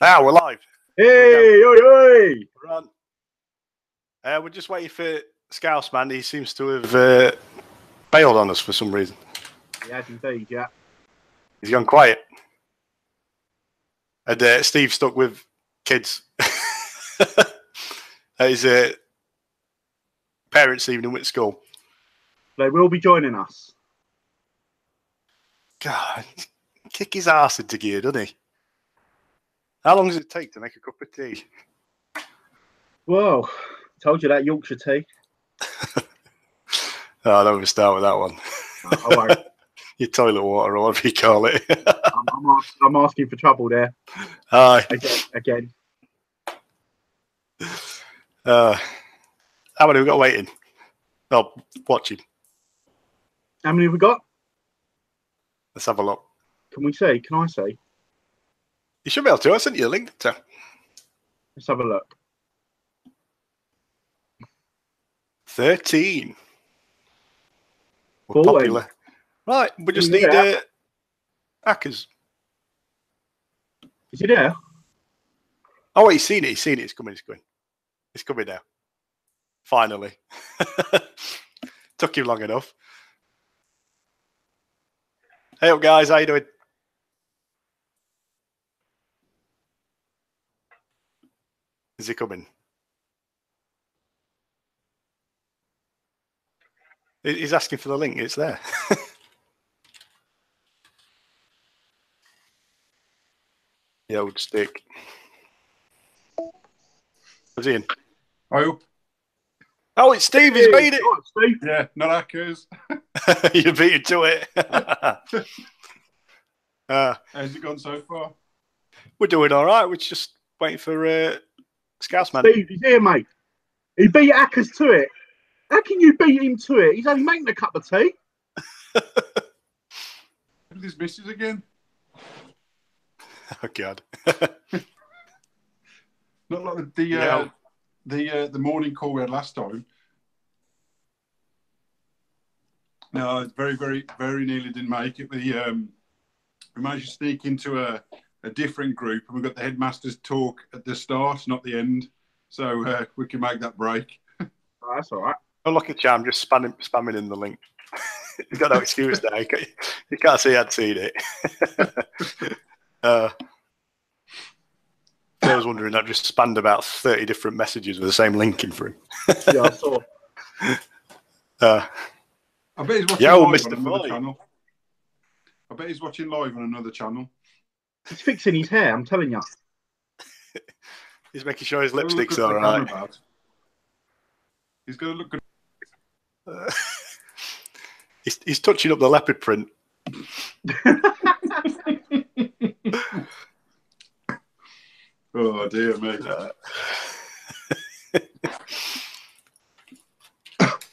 Now we're live. Hey, oi, oi! We're on. We're just waiting for Scouse, man. He seems to have bailed on us for some reason. He has indeed, yeah. He's gone quiet. And Steve's stuck with kids. His parents' evening at school. They will be joining us. God, kick his arse into gear, doesn't he? How long does it take to make a cup of tea? Whoa, told you that Yorkshire tea. Oh, don't even start with that one. No, I won't. Your toilet water, or whatever you call it. I'm asking for trouble there. Aye. Again. How many have we got waiting? Oh, watching. How many have we got? Let's have a look. Can we see? Can I see? You should be able to. I sent you a link to. Let's have a look. 13. We're 14. popular. Right, we just need hackers. Is he there? Oh, wait, he's seen it. He's seen it. It's coming. It's coming. It's coming now. Finally. Took him long enough. Hey up, guys. How you doing? Is he coming? He's asking for the link. It's there. The old stick. What's he in? Oh, it's Steve. He's made it. Oh, it's Steve. yeah, not hackers. You beat it to it. How's it gone so far? We're doing all right. We're just waiting for Scouse, man. Steve, he's here, mate. He beat Hackers to it. How can you beat him to it? He's only making a cup of tea. These misses again. Oh God. Not like the morning call we had last time. No, very, very, very nearly didn't make it. We managed to sneak into a different group, and we got the headmaster's talk at the start, not the end. So we can make that break. Oh, that's all right. Oh, look at you. I'm just spamming in the link. You've got no excuse now. You can't say I'd seen it. I was wondering, I've just spammed about 30 different messages with the same link in for him. Yeah, I saw. I bet he's watching live on another channel. I bet he's watching live on another channel. He's fixing his hair, I'm telling you. He's making sure his lipstick's all right. He's going to look good. He's touching up the leopard print. Oh dear me.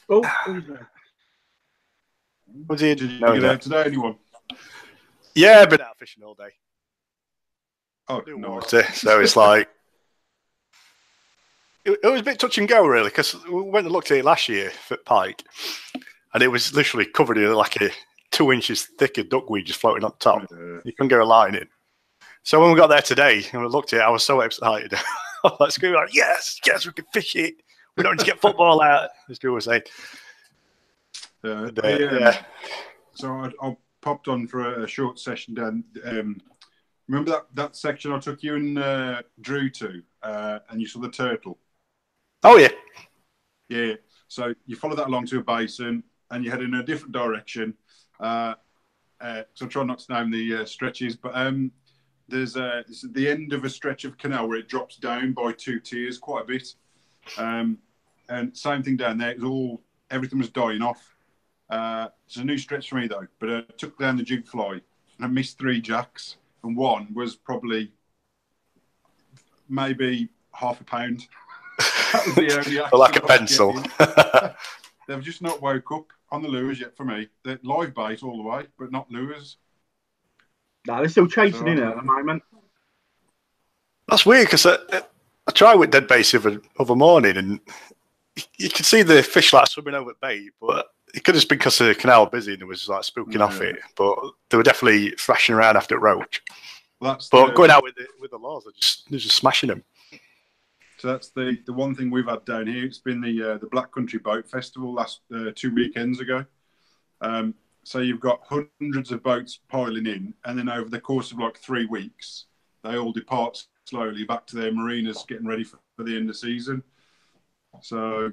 Oh, Was he? Did you get out today, anyone? Yeah, I've been out fishing all day. Oh, No no. water, so it's like it was a bit touch and go, really, because we went and looked at it last year at Pike, and it was literally covered in like a 2 inches thick of duckweed just floating on top. You couldn't get a line in. So when we got there today and we looked at it, I was so excited. I was screaming like, yes, we can fish it. We don't need to get football out, as people were saying. Yeah. So I popped on for a short session down. Remember that section I took you and Drew to, and you saw the turtle? Oh, yeah. Yeah. So you follow that along to a basin, and you head in a different direction. So I'm trying not to name the stretches, but it's at the end of a stretch of canal where it drops down by 2 tiers quite a bit. And same thing down there. Everything was dying off. It's a new stretch for me though, but I took down the jig fly and I missed 3 jacks, and one was probably maybe half a pound. That was the only action like a pencil. They've just not woke up on the lures yet for me. They're live bait all the way, but not lures. No, they're still chasing in it at the moment. That's weird, because I tried with dead bait the other morning, and you could see the fish like swimming over at bait, but it could have just been because the canal was busy and it was like spooking off it. But they were definitely thrashing around after roach. But going out with the laws, they're just smashing them. So that's the one thing we've had down here. It's been the Black Country Boat Festival last 2 weekends ago. So you've got hundreds of boats piling in, and then over the course of like 3 weeks, they all depart slowly back to their marinas, getting ready for the end of season. So,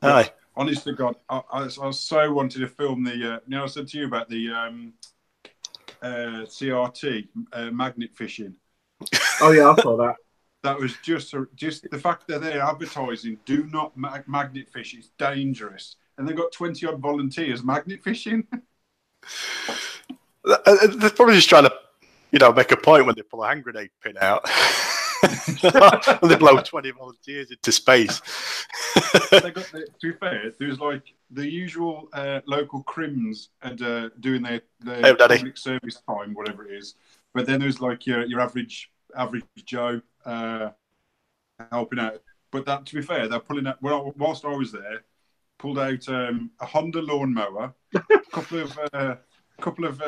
honest to God, I so wanted to film the. I said to you about the CRT magnet fishing. Oh yeah, I saw that. That was just the fact that they're advertising, do not magnet fish, it's dangerous. And they've got 20 odd volunteers magnet fishing. They're probably just trying to, make a point when they pull a hand grenade pin out. And they blow 20 volunteers into space. To be fair, there's like the usual local crims and doing their public service time, whatever it is. But then there's like your average Joe helping out. But that, to be fair, they're pulling out. Well, whilst I was there, pulled out a Honda lawnmower, a couple of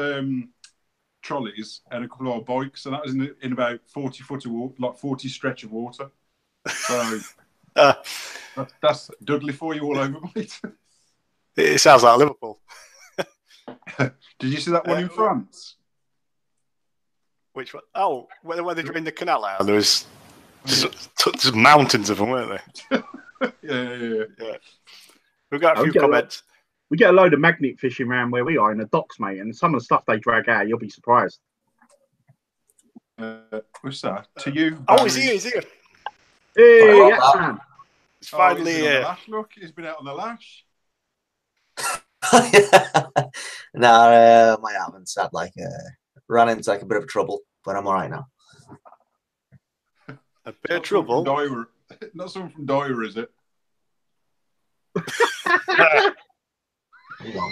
trolleys, and a couple of old bikes, and that was in about 40 foot of water, like 40 stretch of water. So that's Dudley for you all over, mate. It sounds like Liverpool. Did you see that one in France? Which one? Oh, where they drained the canal out. There was just mountains of them, weren't there? Yeah. We've got a few comments. We get a load of magnet fishing around where we are in the docks, mate, and some of the stuff they drag out, you'll be surprised. What's that? To you? Oh, he's here. Hey, yes, man. It's finally here. Look, he's been out on the lash. No, I haven't. Sad, ran into a bit of trouble, but I'm all right now. A bit of trouble? Not someone from Dyer, is it? Is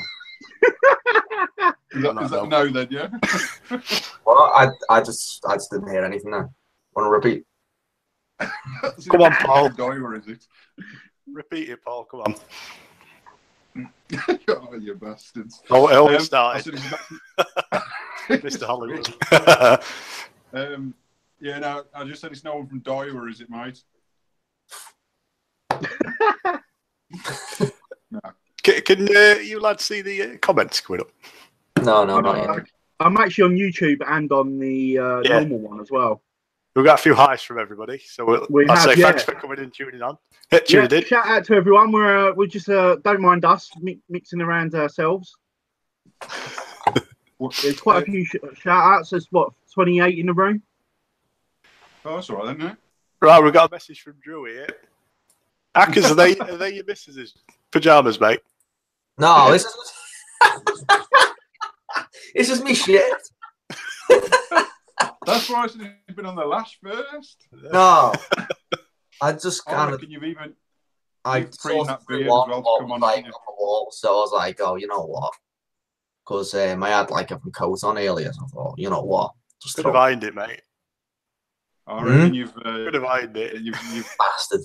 that no then, yeah? Well, I just didn't hear anything there. Want to repeat? Come on, Paul. Dyer, is it? Repeat it, Paul. Come on. Oh, you bastards. Oh, it always started. Mr. Hollywood. Yeah, no, I just said it's no one from Dyer, is it, mate? No. Can you lads see the comments coming up? No, not yet. I'm actually on YouTube and on the normal one as well. We've got a few highs from everybody, so I'll say thanks for coming and tuning on. Shout out to everyone. We're just don't mind us mixing around ourselves. There's quite a few shout outs. There's 28 in the room. Oh, that's all right, then, Right, we've got a message from Drew here. Hackers, are they your missus' pajamas, mate? No, this is this is me shit. That's why I said he's been on the lash first. No, I just kind of. I saw that beard as well to come on Just could have ironed it, mate. I reckon you've could have ironed it. You bastard.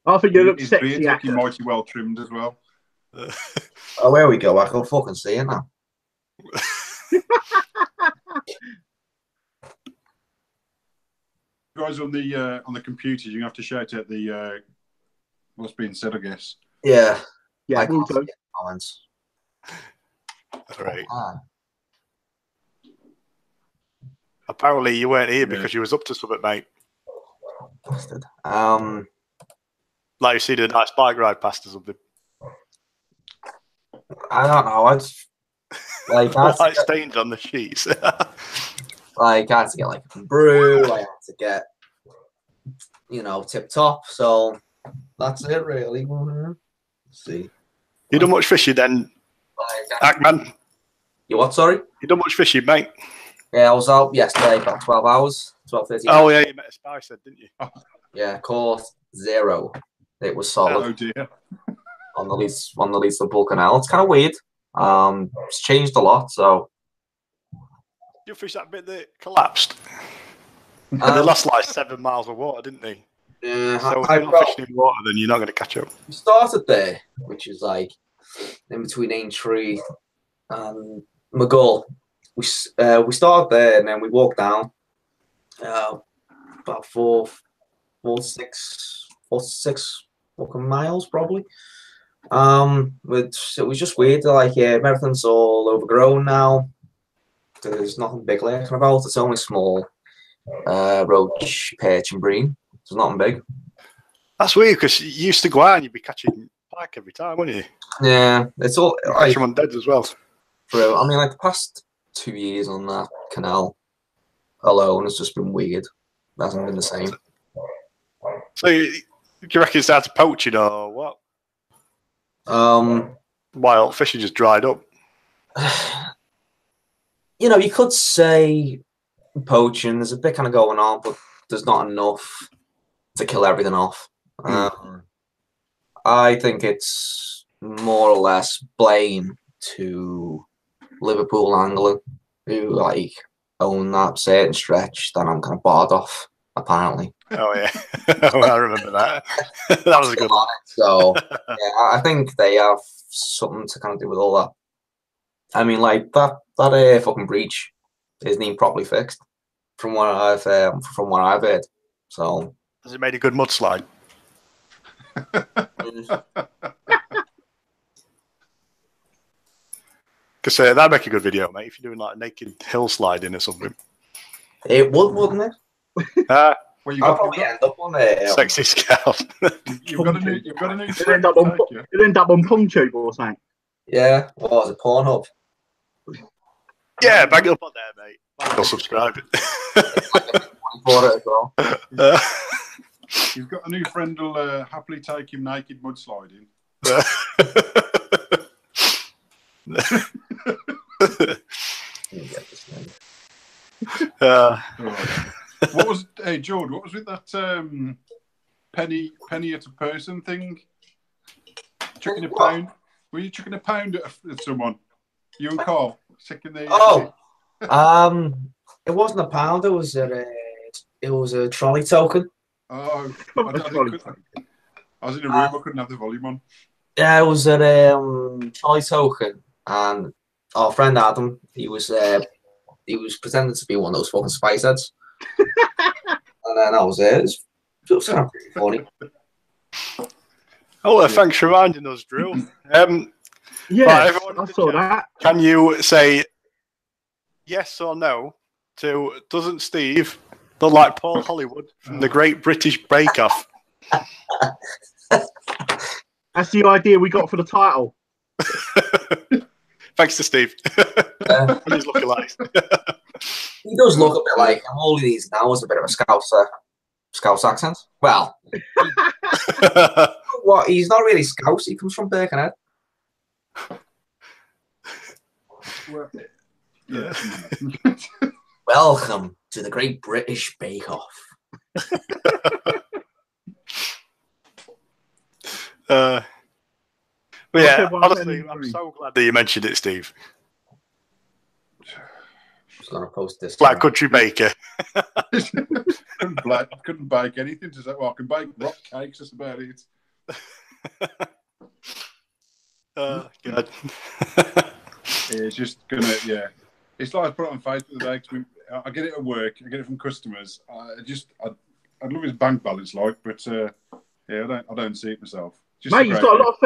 I think you look his sexy. Beard's looking mighty well trimmed as well. Oh, there we go. I can fucking see it now. Guys on the computers, you're gonna have to shout out the what's being said, I guess. Yeah. Yeah, I can't see comments. All right. Apparently you weren't here because you was up to something, mate. Bastard. Like you see the nice bike ride past or something. I don't know. I just white stains on the sheets. I had to get a brew. I had to get, tip top. So that's it, really. Let's see. You done much fishing then, Hackman? You what? Sorry. You done much fishing, mate? Yeah, I was out yesterday about 12 hours, 12, 13 hours. Oh yeah, you met a spice then, didn't you? Yeah, caught 0. It was solid. Oh dear. On the leads of the Canal. It's kind of weird. It's changed a lot, so. You fish that bit that collapsed? They lost 7 miles of water, didn't they? Yeah. So if you're not fishing in water, then you're not going to catch up. We started there, which is in between Aintree and McGull. we started there, and then we walked down about 46 walking miles probably. It was just weird. Like, everything's all overgrown now. There's nothing big lurking about. It's only small roach, perch, and bream. There's nothing big. That's weird because you used to go out and you'd be catching pike every time, wouldn't you? Yeah, it's all. Catch them on deads as well. True. I mean, like the past 2 years on that canal alone has just been weird. It hasn't been the same. So, do you reckon it's down to poaching or what? Wild fishing just dried up. You know, you could say poaching. There's a bit kind of going on, but there's not enough to kill everything off. I think it's more or less blame to Liverpool angling, who like own that certain stretch that I'm kind of barred off, apparently. Oh yeah, I remember that. That was a good one. So yeah, I think they have something to kind of do with all that. I mean, like that fucking breach isn't even properly fixed, from what I've heard. So has it made a good mudslide? Because that'd make a good video, mate. If you're doing like a naked hill sliding or something. It would, wouldn't it? Well, I'll probably end up on it. Sexy scout. You've got a new. It end up on PongTube or something. Yeah, what was it? Pornhub. Yeah, bang it up on there, mate. I'll subscribe it. For it as well. You've got a new friend who'll happily take him naked mudsliding. What was George? What was with that penny at a person thing? Chucking a pound. Were you chucking a pound at someone? You and Carl checking the. It wasn't a pound. It was a trolley token. Oh, I was in a room. I couldn't have the volume on. Yeah, it was a trolley token, and our friend Adam, he was pretending to be one of those fucking spice heads, and then that was it. It was kind of pretty funny. Oh, well, thanks for reminding us, Drew. Yeah, I saw that. Can you say yes or no to doesn't Steve look like Paul Hollywood from the Great British Bake Off? That's the idea we got for the title. Thanks to Steve. And his lookalikes. He does look a bit like him. All he needs now is a bit of a Scouse accent. Well, what? He's not really Scouse. He comes from Birkenhead. Yeah. Welcome to the Great British Bake Off. But yeah, honestly, I'm so glad that you mentioned it, Steve. Just gonna post this. Black Country Baker. couldn't bake anything to say. Well, I can bake rock cakes. That's about it. God. It's just gonna, yeah. It's like I put it on Facebook today. I get it at work. I get it from customers. I'd love his bank balance, like, but yeah, I don't see it myself. Just mate, he's got a lot of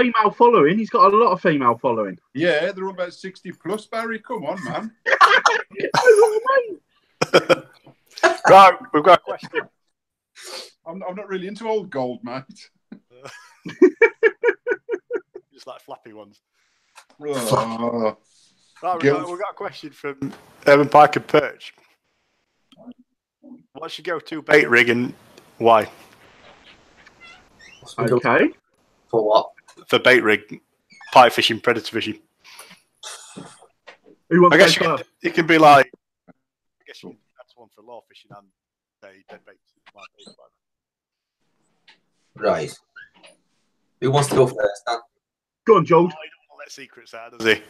female following. Yeah, they're all about 60 plus. Barry, come on, man. Right, we've got a question. I'm not really into old gold, mate. Just like flappy ones. Oh. Right, we've got a question from Pike and Perch. What's your go-to bait rig and why? Okay. For what? For bait rig, pike fishing, predator fishing. Who wants I guess to it can be like. I guess that's one for law fishing and dead bait. Right. Who wants to go first, Dan? Go on, Joel. Oh, he don't want to let secrets out, does he?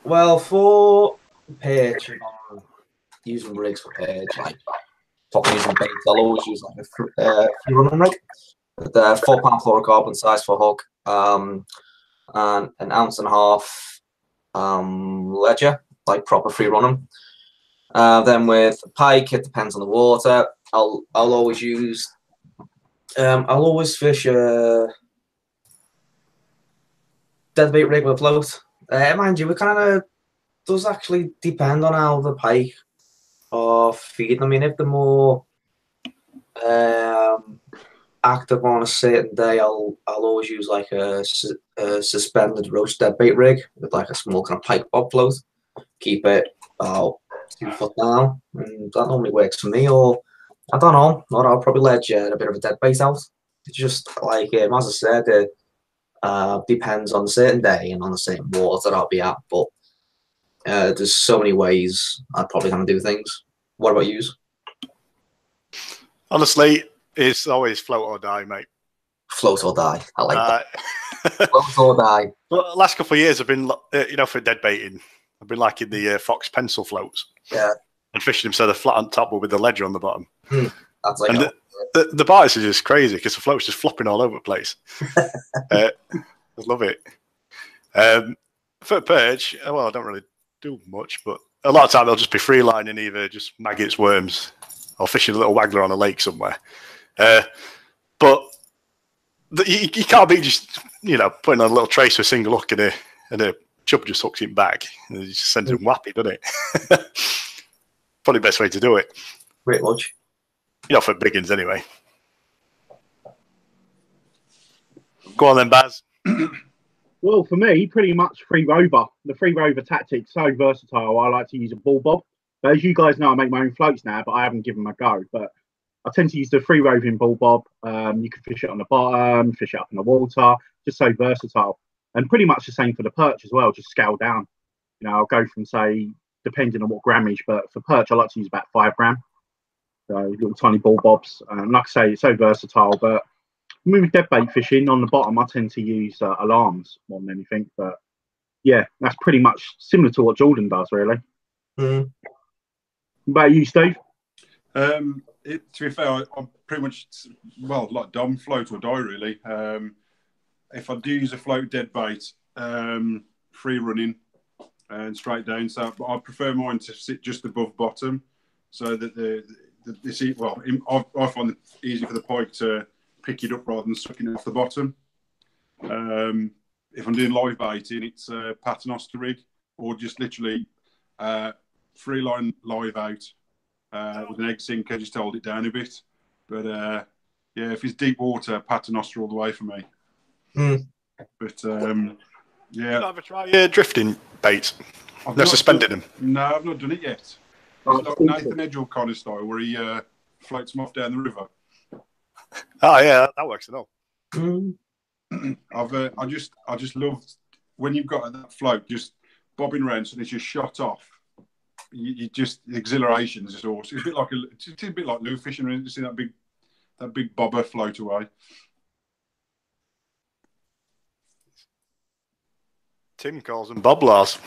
Well, for perch, using rigs for perch, like fucking using bait, I'll always use like a free running rig. The 4 pound fluorocarbon size for hook, and an 1.5 ounce ledger, like proper free running. Then with pike, it depends on the water. I'll always use. I'll always fish a deadbait rig with a float. Mind you, it kind of does actually depend on how the pike are feeding. I mean, if they're more active on a certain day, I'll always use like a suspended roach deadbait rig with like a small kind of pike bob float. Keep it about 2 foot down, and that normally works for me. Or I don't know, or I'll probably let a bit of a deadbait out. It's just like as I said, it depends on a certain day and on the certain water I'll be at. But there's so many ways I'd probably kind of do things. What about you? Honestly, it's always float or die, mate. Float or die. I like that. Float or die. Well, the last couple of years, I've been, for dead baiting, I've been liking the Fox pencil floats. Yeah. And fishing them so they're flat on top but with the ledger on the bottom. That's like and the bites are just crazy because the float's just flopping all over the place. I love it. For perch, well, I don't really do much, but a lot of time they'll just be free lining either just maggots, worms, or fishing a little waggler on a lake somewhere. But you can't be just putting on a little trace with a single hook and a chub just hooks him back and it just sends him whappy, doesn't it? Probably the best way to do it. Pretty much. For big ones anyway. Go on then, Baz. Well, for me, pretty much free rover. The free rover tactic's so versatile. I like to use a ball bob. But as you guys know, I make my own floats now, but I haven't given them a go. But I tend to use the free roving ball bob. You can fish it on the bottom, fish it up in the water. Just so versatile. And pretty much the same for the perch as well, just scale down. I'll go from, say, depending on what grammage, but for perch, I like to use about 5 gram. So little tiny ball bobs. Like I say, it's so versatile. But with deadbait fishing on the bottom, I tend to use alarms more than anything. But yeah, that's pretty much similar to what Jordan does, really. Mm. What about you, Steve? To be fair, I'm pretty much, like Dom, float or die, really. If I do use a float deadbait, free running and straight down, so I prefer mine to sit just above bottom, so that I find it easy for the pike to pick it up rather than sucking it off the bottom. If I'm doing live baiting, it's a paternoster rig, or just literally free line live out with an egg sinker, just to hold it down a bit. But yeah, if it's deep water, paternoster all the way for me. Mm. But You not ever try drifting baits? No, suspended them. No, I've not done it yet. It's like Nathan Edgell kind of style where he floats them off down the river. Oh yeah, that works at all. I just love when you've got that float just bobbing around and it's just shot off. You just the exhilaration is just awesome. It's a bit like lure fishing. You see that big bobber float away. Tim calls them boblars.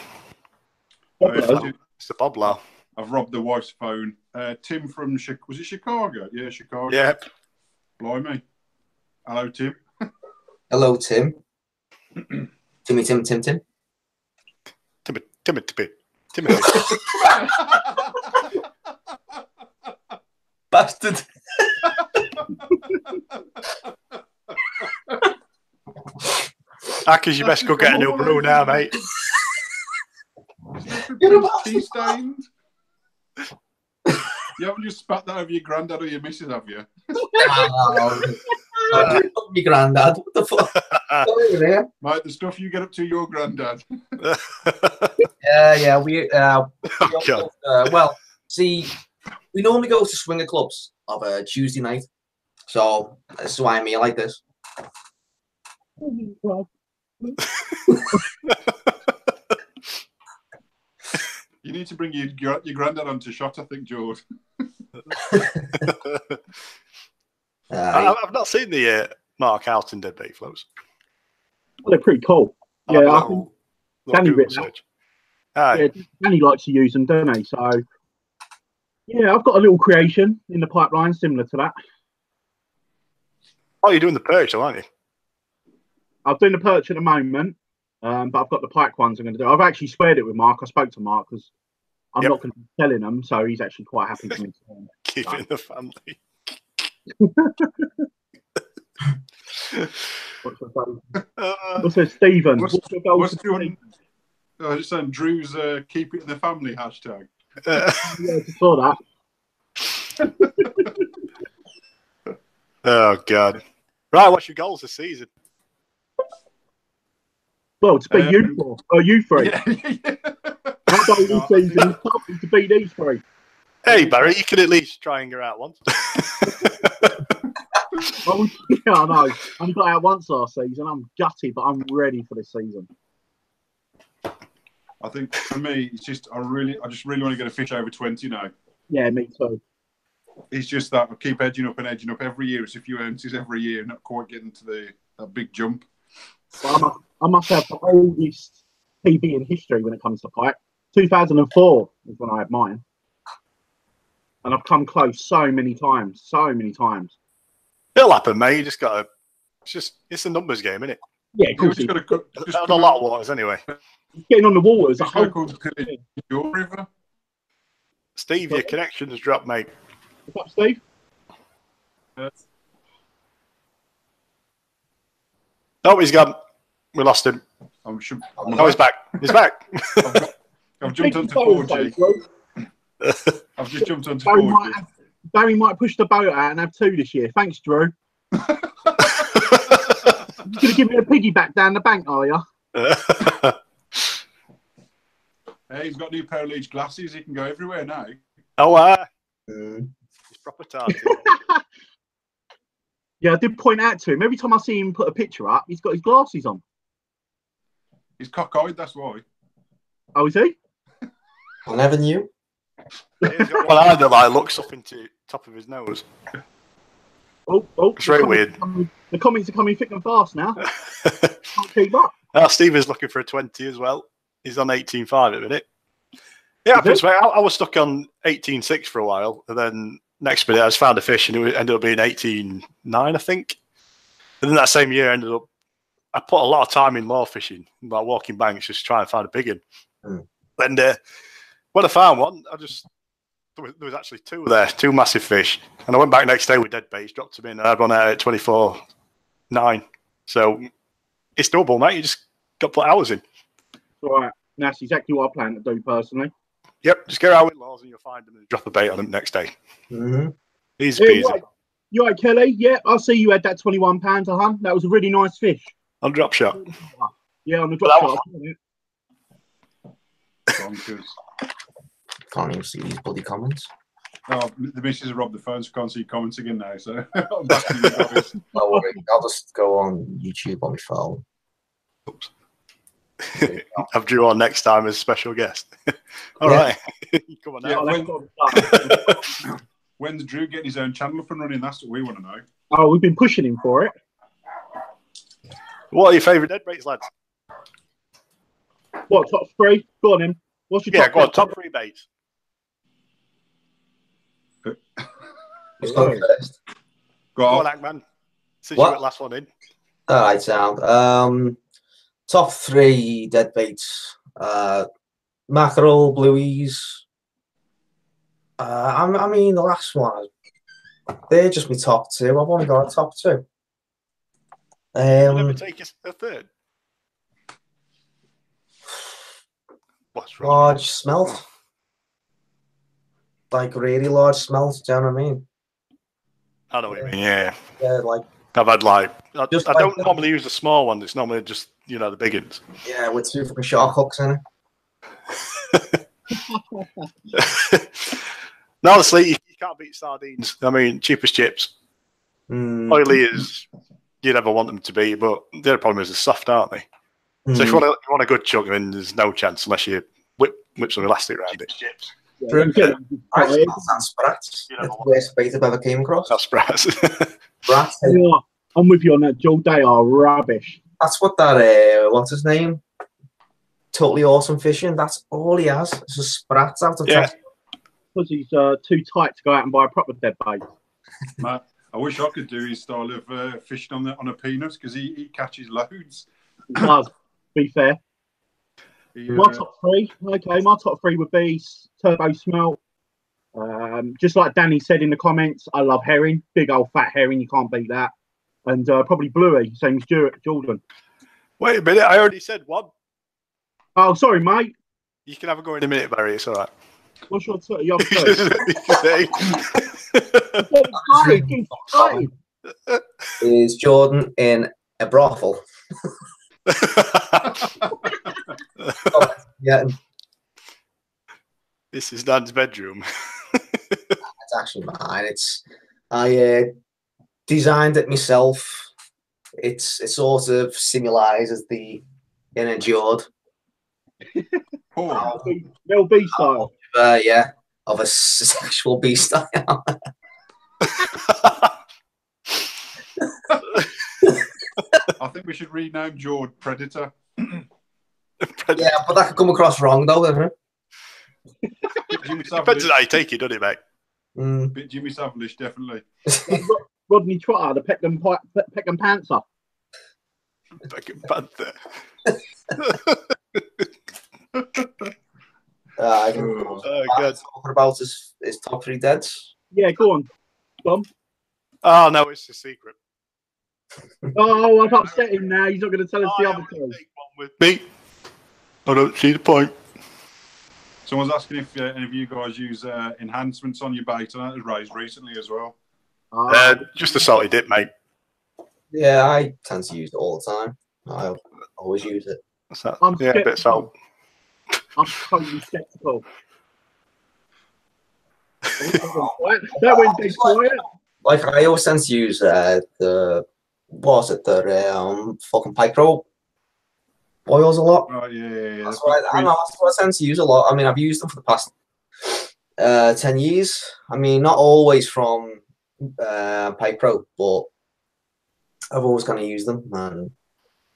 It's the boblar. I've robbed the wife's phone. Tim from was it Chicago? Yeah, Chicago. Yep. Blimey. Hello, Tim. Hello, Tim. Tim. Timothy. Bastard. Because you best go get a new brew now, mate. Tea stained. You haven't just spat that over your granddad or your missus, have you? My granddad. What the fuck? Mate, the stuff you get up to your granddad. Yeah. Well, see, we normally go to swinger clubs of a Tuesday night, so that's why I'm here like this. You need to bring your granddad onto shot, I think, George. I've not seen the Mark Alton deadbait floats. Well, they're pretty cool. Yeah, I think Danny Danny likes to use them, don't he? So, yeah, I've got a little creation in the pipeline similar to that. Oh, you're doing the perch, aren't you? I'm doing the perch at the moment. But I've got the pike ones I'm going to do. I've actually squared it with Mark. I spoke to Mark because I'm not going to be selling them, so he's actually quite happy for me to keep it in the family. What's your Stephen? What's your I just saying Drew's keep it in the family hashtag. Yeah, I just saw that. Oh God! Right, what's your goals this season? Well, to beat you four, or you three. Yeah. My goal this season is to beat these three. Hey Barry, you could at least try and go out once. Yeah, I know. I only got out once last season. I'm gutted, but I'm ready for this season. I think for me, it's just I just really want to get a fish over 20 now. Yeah, me too. It's just that I keep edging up every year. It's a few ounces every year, not quite getting to that big jump. I must have the oldest PB in history when it comes to pike. 2004 is when I had mine, and I've come close so many times. It'll happen, mate. You just got to. It's a numbers game, isn't it? Yeah, of course. Just a lot of waters anyway. Getting on the waters. Just go called your river. Steve, your connection has dropped, mate. What's up, Steve? Oh, he's gone. We lost him. I'm sure. No, he's back. He's back. I've jumped onto 4G. I've just jumped onto 4G. Barry might push the boat out and have 2 this year. Thanks, Drew. You're going to give me a piggyback down the bank, are you? Hey, he's got new pair of Leach glasses. He can go everywhere now. Oh, he's proper tardy. Yeah, I did point out to him. Every time I see him put a picture up, he's got his glasses on. He's cockeyed, that's why. Oh, is he? I never knew. He's got one eye that like looks up into the top of his nose. Oh, it's very weird. The comments are coming thick and fast now. Can't keep up. Steve is looking for a 20 as well. He's on 18.5 at the minute. Yeah, I was stuck on 18.6 for a while, and then next minute I just found a fish, and it ended up being 18.9, I think. And then that same year, I put a lot of time in lure fishing, like walking banks, just trying to find a big one. And when I found one, there was actually 2 there, 2 massive fish. And I went back next day with dead baits, dropped them in, and I had one out at 24.9. So it's double, mate. You just got to put hours in. All right. That's exactly what I plan to do personally. Yep, just go out with lures and you'll find them and drop a bait on them next day. Easy peasy. You right, Kelly? Yeah, I see you had that 21 pounder, huh? That was a really nice fish. On drop shot. Yeah, on the drop shot. Can't even see these bloody comments. Oh, the missus robbed the phone, so can't see comments again now. So I'm back to you guys. Don't worry, I'll just go on YouTube on my phone. Oops. Have Drew on next time as special guest. All right. Come on now. Yeah, when's Drew getting his own channel up and running? That's what we want to know. Oh, we've been pushing him for it. What are your favourite dead baits, lads? What, top 3? Go on, then. What's your top 3? Go on, top 3 baits. Who's going first? Go on, Hackman. Since you went last one in. All right, sound. Top 3 dead baits. Mackerel, blueies. I mean, the last one, they're just my top 2. I've only got a top 2. You never take a third? What's wrong? Large smelt. Like really large smelt, do you know what I mean? I know what you mean, yeah. Yeah, like... I've had I don't normally use the small ones. It's normally just, the big ones. Yeah, with 2 fucking shark hooks in it. No, honestly, you can't beat sardines. I mean, cheapest chips. Oily as you never want them to be, but the other problem is they're soft, aren't they? So if you want a good chunk, then there's no chance unless you whip some elastic around it. Chips. I smell sprats. That's the worst bait I've ever came across. That's sprats. Sprats. I'm with you on that, Joel. They are rubbish. That's what that, what's his name? Totally Awesome Fishing. That's all he has. It's just sprats out of Because he's too tight to go out and buy a proper dead bait. Matt, I wish I could do his style of fishing on a peanut because he catches loads. He does. be fair. My top three. Okay, my top three would be Turbo Smelt. Just like Danny said in the comments, I love herring. Big old fat herring, you can't beat that. And probably Bluey, same as Jordan. Wait a minute, I already said one. Oh, sorry, mate. You can have a go in a minute, Barry. It's all right. What's your two? Your two? Is Jordan in a brothel? Oh, yeah. This is Dan's bedroom. It's actually mine. I designed it myself. It sort of symbolizes the inner Jord. Mel B style. Yeah, of a sexual beast I am. I think we should rename Jord Predator. Yeah, but that could come across wrong, though, doesn't it? Depends on how you take it, doesn't it, mate? Bit Jimmy Savage, definitely. Rodney Trotter, the Peckham Panther. Peckham Panther. I can talking about his top three deads. Yeah, go on, Tom. Oh no, it's a secret. Oh, I've upset him now. He's not going to tell us the other two. With me, I don't see the point. Someone's asking if any of you guys use enhancements on your bait, and that was raised recently as well. Just a salty dip, mate. Yeah, I tend to use it all the time. I always use it. I'm a bit of salt. I'm totally skeptical. That went big quiet. Like I always tend to use the fucking Pike rope oils a lot. Right, yeah. That's what I tend to use a lot. I mean, I've used them for the past 10 years. I mean, not always from Pike rope, but I've always kind of used them, and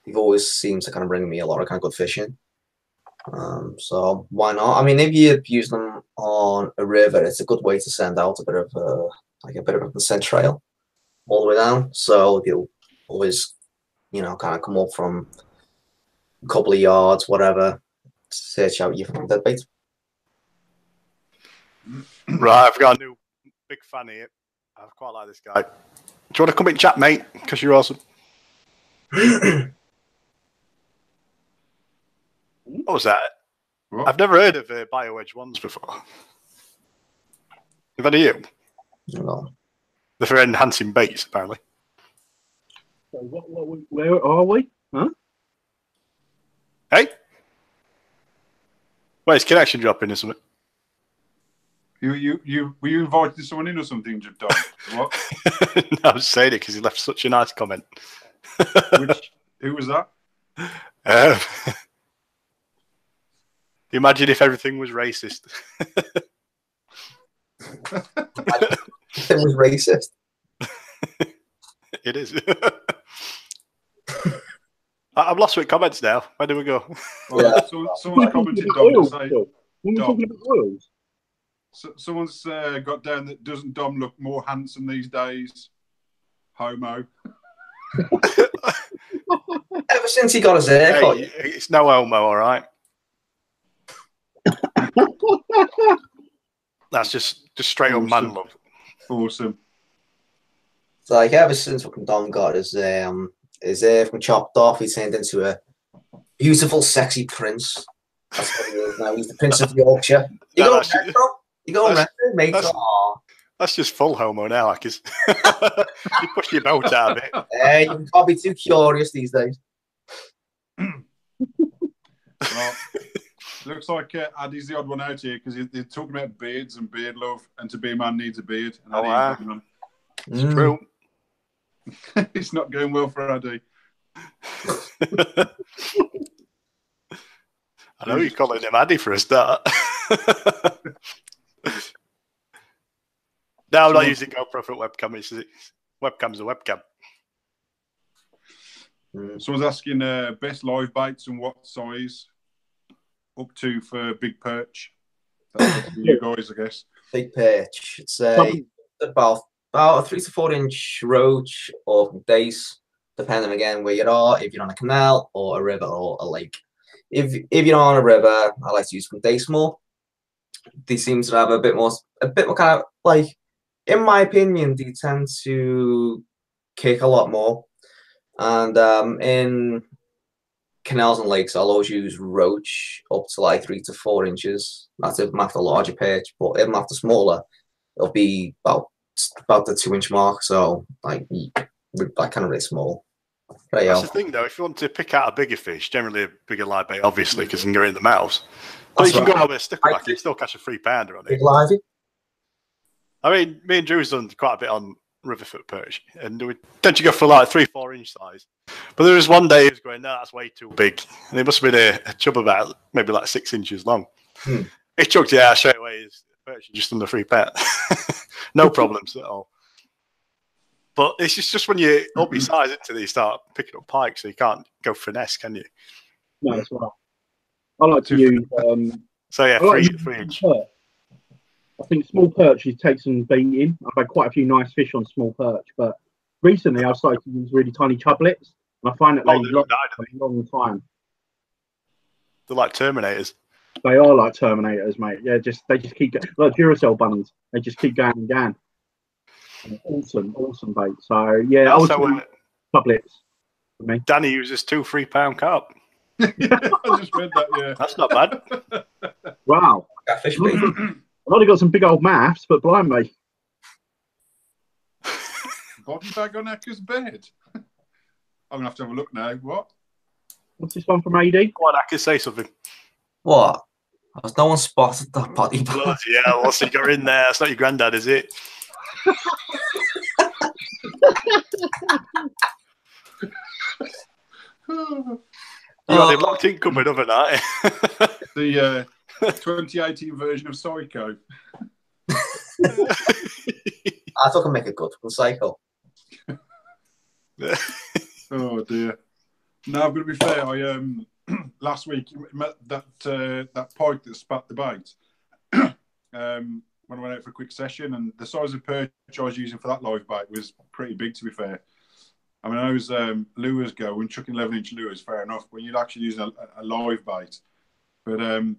they've always seemed to kind of bring me a lot of kind of good fishing. So why not? I mean, if you use them on a river, it's a good way to send out a bit of a scent trail all the way down. So you'll always, kind of come up from a couple of yards, whatever, to search out your dead bait. Right, I've got a new big fan here. I quite like this guy. Do you want to come in chat, mate? Because you're awesome. What was that? What? I've never heard of BioEdge ones before. Have any of you? No. They're for enhancing baits, apparently. So where are we? Huh? Hey? Wait, is connection dropping or something? Were you invited someone in or something, Jim? What? No, I was saying it because he left such a nice comment. Who was that? Imagine if everything was racist. It was racist. It is. I'm lost with comments now. Where do we go? Well, yeah. Someone's commented Dom to say Dom. Someone's got down that doesn't Dom look more handsome these days? Homo. Ever since he got his haircut. Hey, it's no homo, all right. That's just straight up man love. Awesome. It's like ever since fucking Dom got his hair from chopped off, he turned into a beautiful, sexy prince. That's what he is now. He's the Prince of Yorkshire. You go red, bro. You go red, mate. That's just full homo now, like you push your boat out of it. Hey, you can't be too curious these days. Well, looks like Addy's the odd one out here because they're talking about beards and beard love, and to be a man needs a beard. And wow. It's true. It's not going well for Addy. I know you're calling him Addy for a start. No, I'm not using GoPro for webcam. Webcam's a webcam. Someone's asking best live baits and what size up to for big perch. That's for you guys, I guess. Big perch. It's about a 3 to 4 inch roach or dace depending again where you are, if you're on a canal or a river or a lake. If you're on a river, I like to use from day small. They seem to have a bit more kind of like, in my opinion, they tend to kick a lot more. And in canals and lakes, I'll always use roach up to like 3 to 4 inches. That's if I'm after a larger perch, but if I'm after smaller, it'll be about the 2-inch mark. So like kind of really small. Right, that's the thing, though. If you want to pick out a bigger fish, generally a bigger live bait, obviously, because you can go in the mouth. But you can go out with a stickleback, you can still catch a 3-pounder on it. Big livey. I mean, me and Drew's done quite a bit on riverfoot perch, and we tend to go for like 3-4 inch size. But there was one day he was going, no, that's way too big. And it must have been a chub about maybe like 6 inches long. He chucked it out straight away. His perch just under 3 pounds. No problems at all. But it's just when you up your size into you start picking up pike, so you can't go finesse, can you? No, that's right. I like to use. So yeah, like 3 inch. Perch. I think small perch take some beating. I've had quite a few nice fish on small perch, but recently I've started to use really tiny chublets, and I find that they last a long time. They're like Terminators. They are like Terminators, mate. Yeah, they just keep going, like Duracell bunnies. They just keep going and going. Awesome bait. So yeah, Also, chublets for me. Danny uses 2 3-pound carp. I just read that. Yeah, that's not bad. Wow. I've only got some big old maths, but blind me. Body bag on Ekka's bed. I'm gonna have to have a look now. What's this one from AD? Go on, Akka, say something. What? Has no one spotted that body bag? Bloody hell, what's it got in there? It's not your granddad, is it? You got him locked in cupboard overnight. The 2018 version of Psycho. I thought I could make a good one, Psycho. Oh dear. No, I'm going to be fair. I last week met that pike that spat the bait. When I went out for a quick session, and the size of perch I was using for that live bait was pretty big, to be fair. I mean, I was lures go, when chucking 11-inch lures, fair enough. When you're actually using a live bait, but the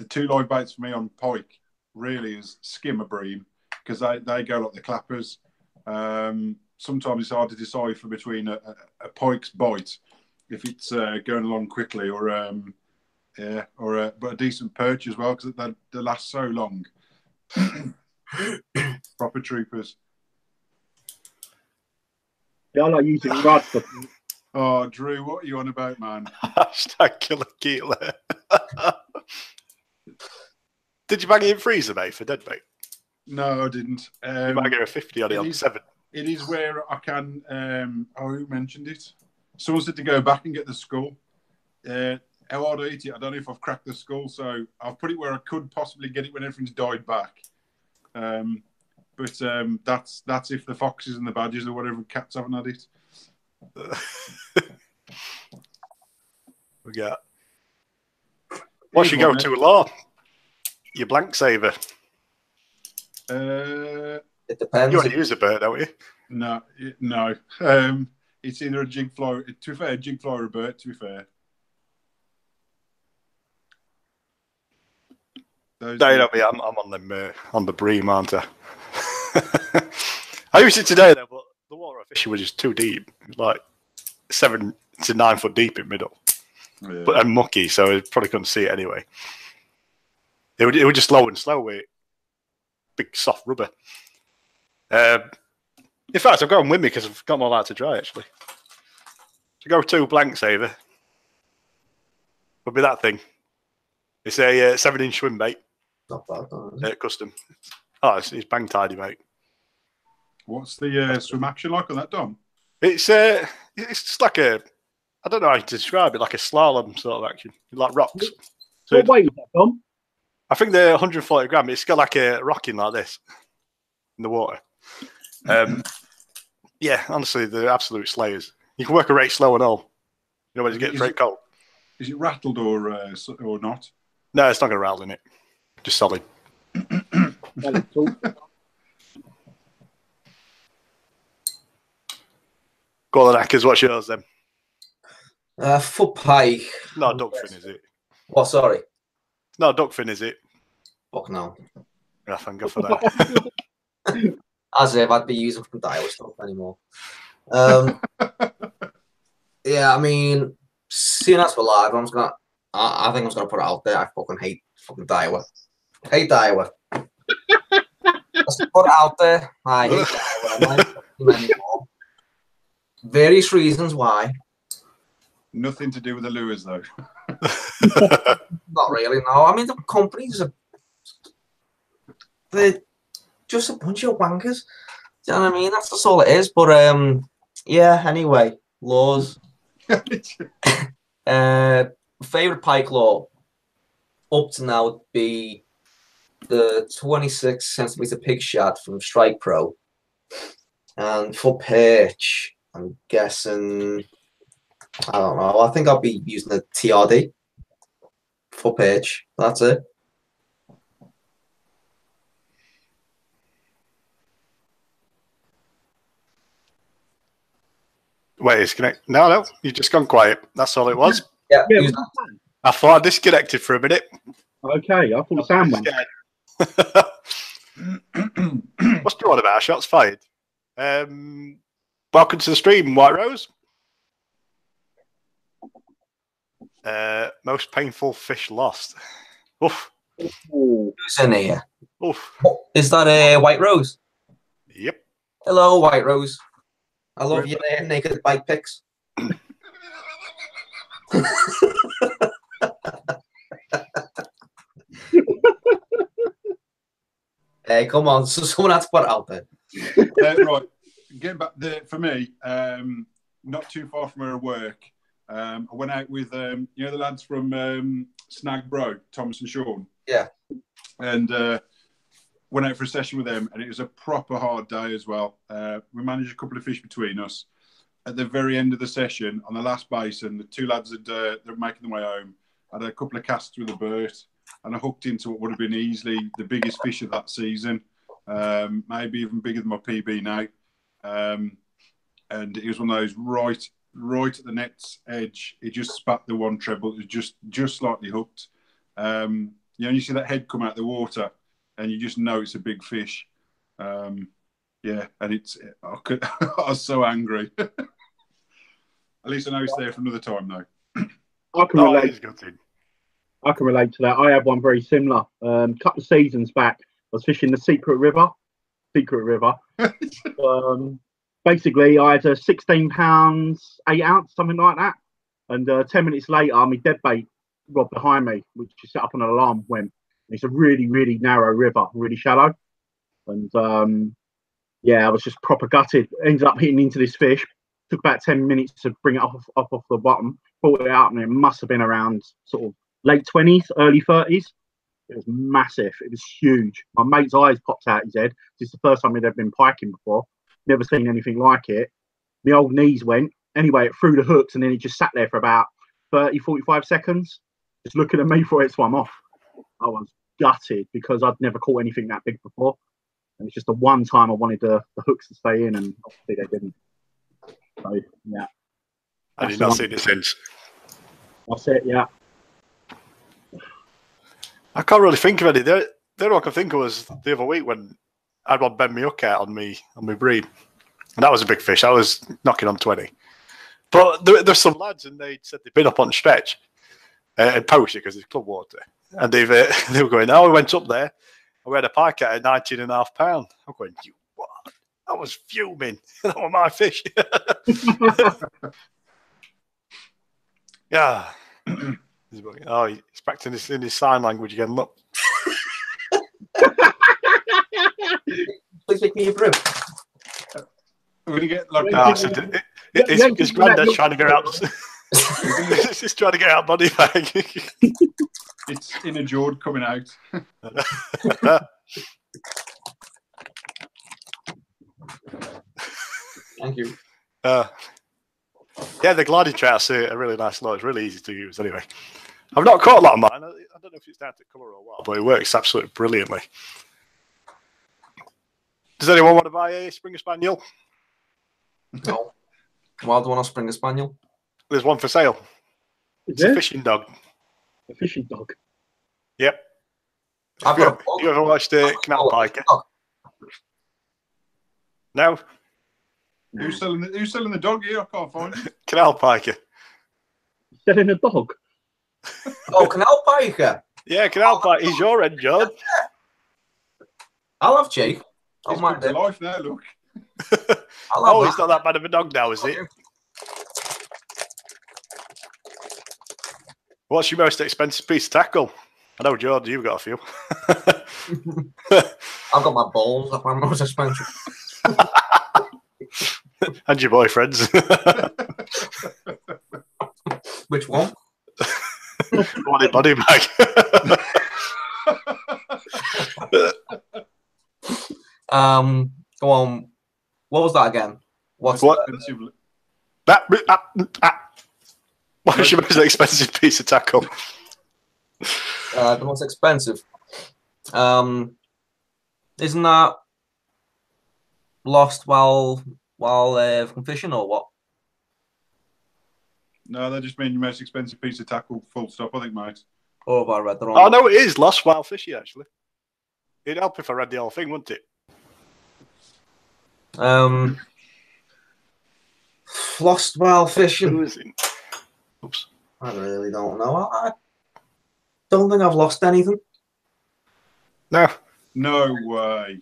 2 live baits for me on pike really is skimmer bream, because they go like the clappers. Sometimes it's hard to decipher between a pike's bite if it's going along quickly, or but a decent perch as well, because they last so long. Proper troopers. Yeah, I like using rods. Oh, Drew, what are you on about, man? Hashtag killer keeler. Did you bang it in freezer, mate, for dead bait? No, I didn't. You might get a 50 on it on 7. It is where I can. Who mentioned it? Someone said to go back and get the skull. How hard I eat it, I don't know if I've cracked the skull, so I've put it where I could possibly get it when everything's died back. But that's if the foxes and the badgers or whatever cats haven't had it. We got. What's your go-to law? Your blank saver. It depends. You want to use a bird, don't you? No. It's either a jig fly. To be fair, a jig fly or a bird. To be fair. I'm on them on the bream, aren't I? I used it today though, but the water I fishing was just too deep. It was like 7 to 9 foot deep in middle, but I'm mucky, so I probably couldn't see it anyway. It would just slow and slow with big soft rubber. In fact, I've got them with me because I've got them all out to dry actually. To go to blank saver would be that thing. It's a 7-inch swim bait. Not bad, custom. Oh, it's bang tidy, mate. What's the swim action like on that, Dom? It's just like I don't know how to describe it, like a slalom sort of action, like rocks. So what weight is that, Dom? I think they're 140 gram. It's got like a rocking like this in the water. Yeah, honestly, they're absolute slayers. You can work a rate slow and all. You know when you get straight cold. Is it rattled or not? No, it's not going to rattle in it. Just solid. Go on, Hackers. What's yours then? For Pike. No, duckfin, is it? What? Sorry. No, duckfin, is it? Fuck no. Yeah, thank God for that. As if I'd be using fucking Daiwa stuff anymore. Yeah, I mean, seeing as we're live, I think I'm gonna put it out there. I fucking hate fucking Daiwa. Hate Daiwa. Just put it out there. I hate Daiwa anymore. Various reasons why. Nothing to do with the lures, though. Not really, no. I mean, the companies they're just a bunch of wankers. Do you know what I mean? That's just all it is. But yeah. Anyway, laws. Favorite Pike law up to now would be the 26cm pig shad from Strike Pro, and for perch, I'm guessing. I don't know. I think I'll be using the TRD for perch. That's it. Wait, it's connect. No, you've just gone quiet. That's all it was. Yeah. I thought I disconnected for a minute. Okay, I thought Sam went. What's going on about? Shots fired. Welcome to the stream, White Rose. Most painful fish lost. Oof. Who's in here? Oof. Is that White Rose? Yep. Hello, White Rose. I love your naked bike pics. Hey, come on. So someone had to put it out there. Right. Getting back there, for me, not too far from where I work, I went out with, the lads from Snag Bro, Thomas and Sean. Yeah. And went out for a session with them, and it was a proper hard day as well. We managed a couple of fish between us. At the very end of the session, on the last basin, the two lads they were making their way home. I had a couple of casts with a Burt, and I hooked into what would have been easily the biggest fish of that season, maybe even bigger than my PB now. And it was one of those right at the net's edge. It just spat the one treble. It was just slightly hooked. You see that head come out of the water, and you just know it's a big fish. Yeah, and I was so angry. At least I know it's there for another time, though. I can relate. I can relate to that. I have one very similar. Couple of seasons back, I was fishing the Secret River. Basically, I had a 16 pounds, 8 ounce, something like that. And 10 minutes later, my dead bait rod behind me, which is set up on an alarm, went. It's a really, really narrow river, really shallow. And yeah, I was just proper gutted. Ended up hitting into this fish. Took about 10 minutes to bring it off the bottom. Brought it out, and it must have been around sort of late 20s, early 30s. It was massive. It was huge. My mate's eyes popped out his head. This is the first time he'd ever been piking before. Never seen anything like it. The old knees went. Anyway, it threw the hooks, and then it just sat there for about 30, 45 seconds, just looking at me before it swam off. I was gutted because I'd never caught anything that big before. And it's just the one time I wanted the hooks to stay in, and obviously they didn't. So, yeah. I did not see it since. That's it, yeah. I can't really think of any. The only one I can think of was the other week when I had one bend me hook out on me bream. And that was a big fish. I was knocking on 20. But there's some lads, and they said they'd been up on stretch and poached it because it's club water. And they were going, we went up there, and we had a pike at 19.5 pounds. I'm going, you what? I was fuming. That was my fish. Yeah. Oh, he's practicing in his sign language again. Look. Please make me a brew. We're going to get like his granddad's trying to get out. He's just trying to get out body bag. It's inner Jord coming out. Thank you. Yeah, the gliding trout's a really nice lure. It's really easy to use anyway. I've not caught a lot of mine. I don't know if it's down to colour or what, but it works absolutely brilliantly. Does anyone want to buy a Springer Spaniel? No. Wild one or Springer Spaniel? There's one for sale. It's a fishing dog. A fishing dog. Yep. I've got a You ever watched Canal Pike? No? Who's selling the dog here? I can't find it. Canal Piker. Selling a dog. Oh, Canal Pike. Yeah, Canal Pike. He's your end, John. I'll have Jake. He's come to life now, look. Oh, he's not that bad of a dog now, is he? What's your most expensive piece of tackle? I know, Jordan, you've got a few. I've got my balls. That's my most expensive. And your boyfriends. Which one? Body bag. Go on. What was that again? What's what? What's your most expensive piece of tackle? The most expensive. Isn't that lost while from fishing or what? No, that just means your most expensive piece of tackle. Full stop. I think, mate. Or have I read the wrong? Oh no, it is lost while fishing. Actually, it'd help if I read the whole thing, wouldn't it? Lost while fishing. Who is it? Oops. I really don't know. I don't think I've lost anything. No. No way.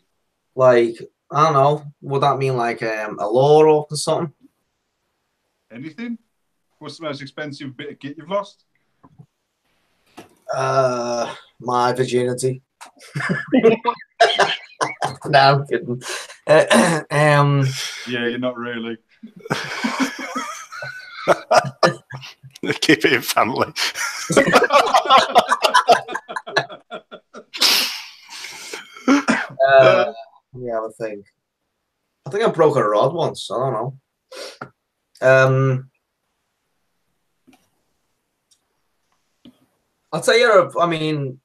Like, I don't know. Would that mean like a lure or something? Anything? What's the most expensive bit of kit you've lost? My virginity. No, I'm kidding. Yeah, you're not really. Keep it in family. Yeah, I think I broke a rod once. I don't know. I'll tell you. I mean,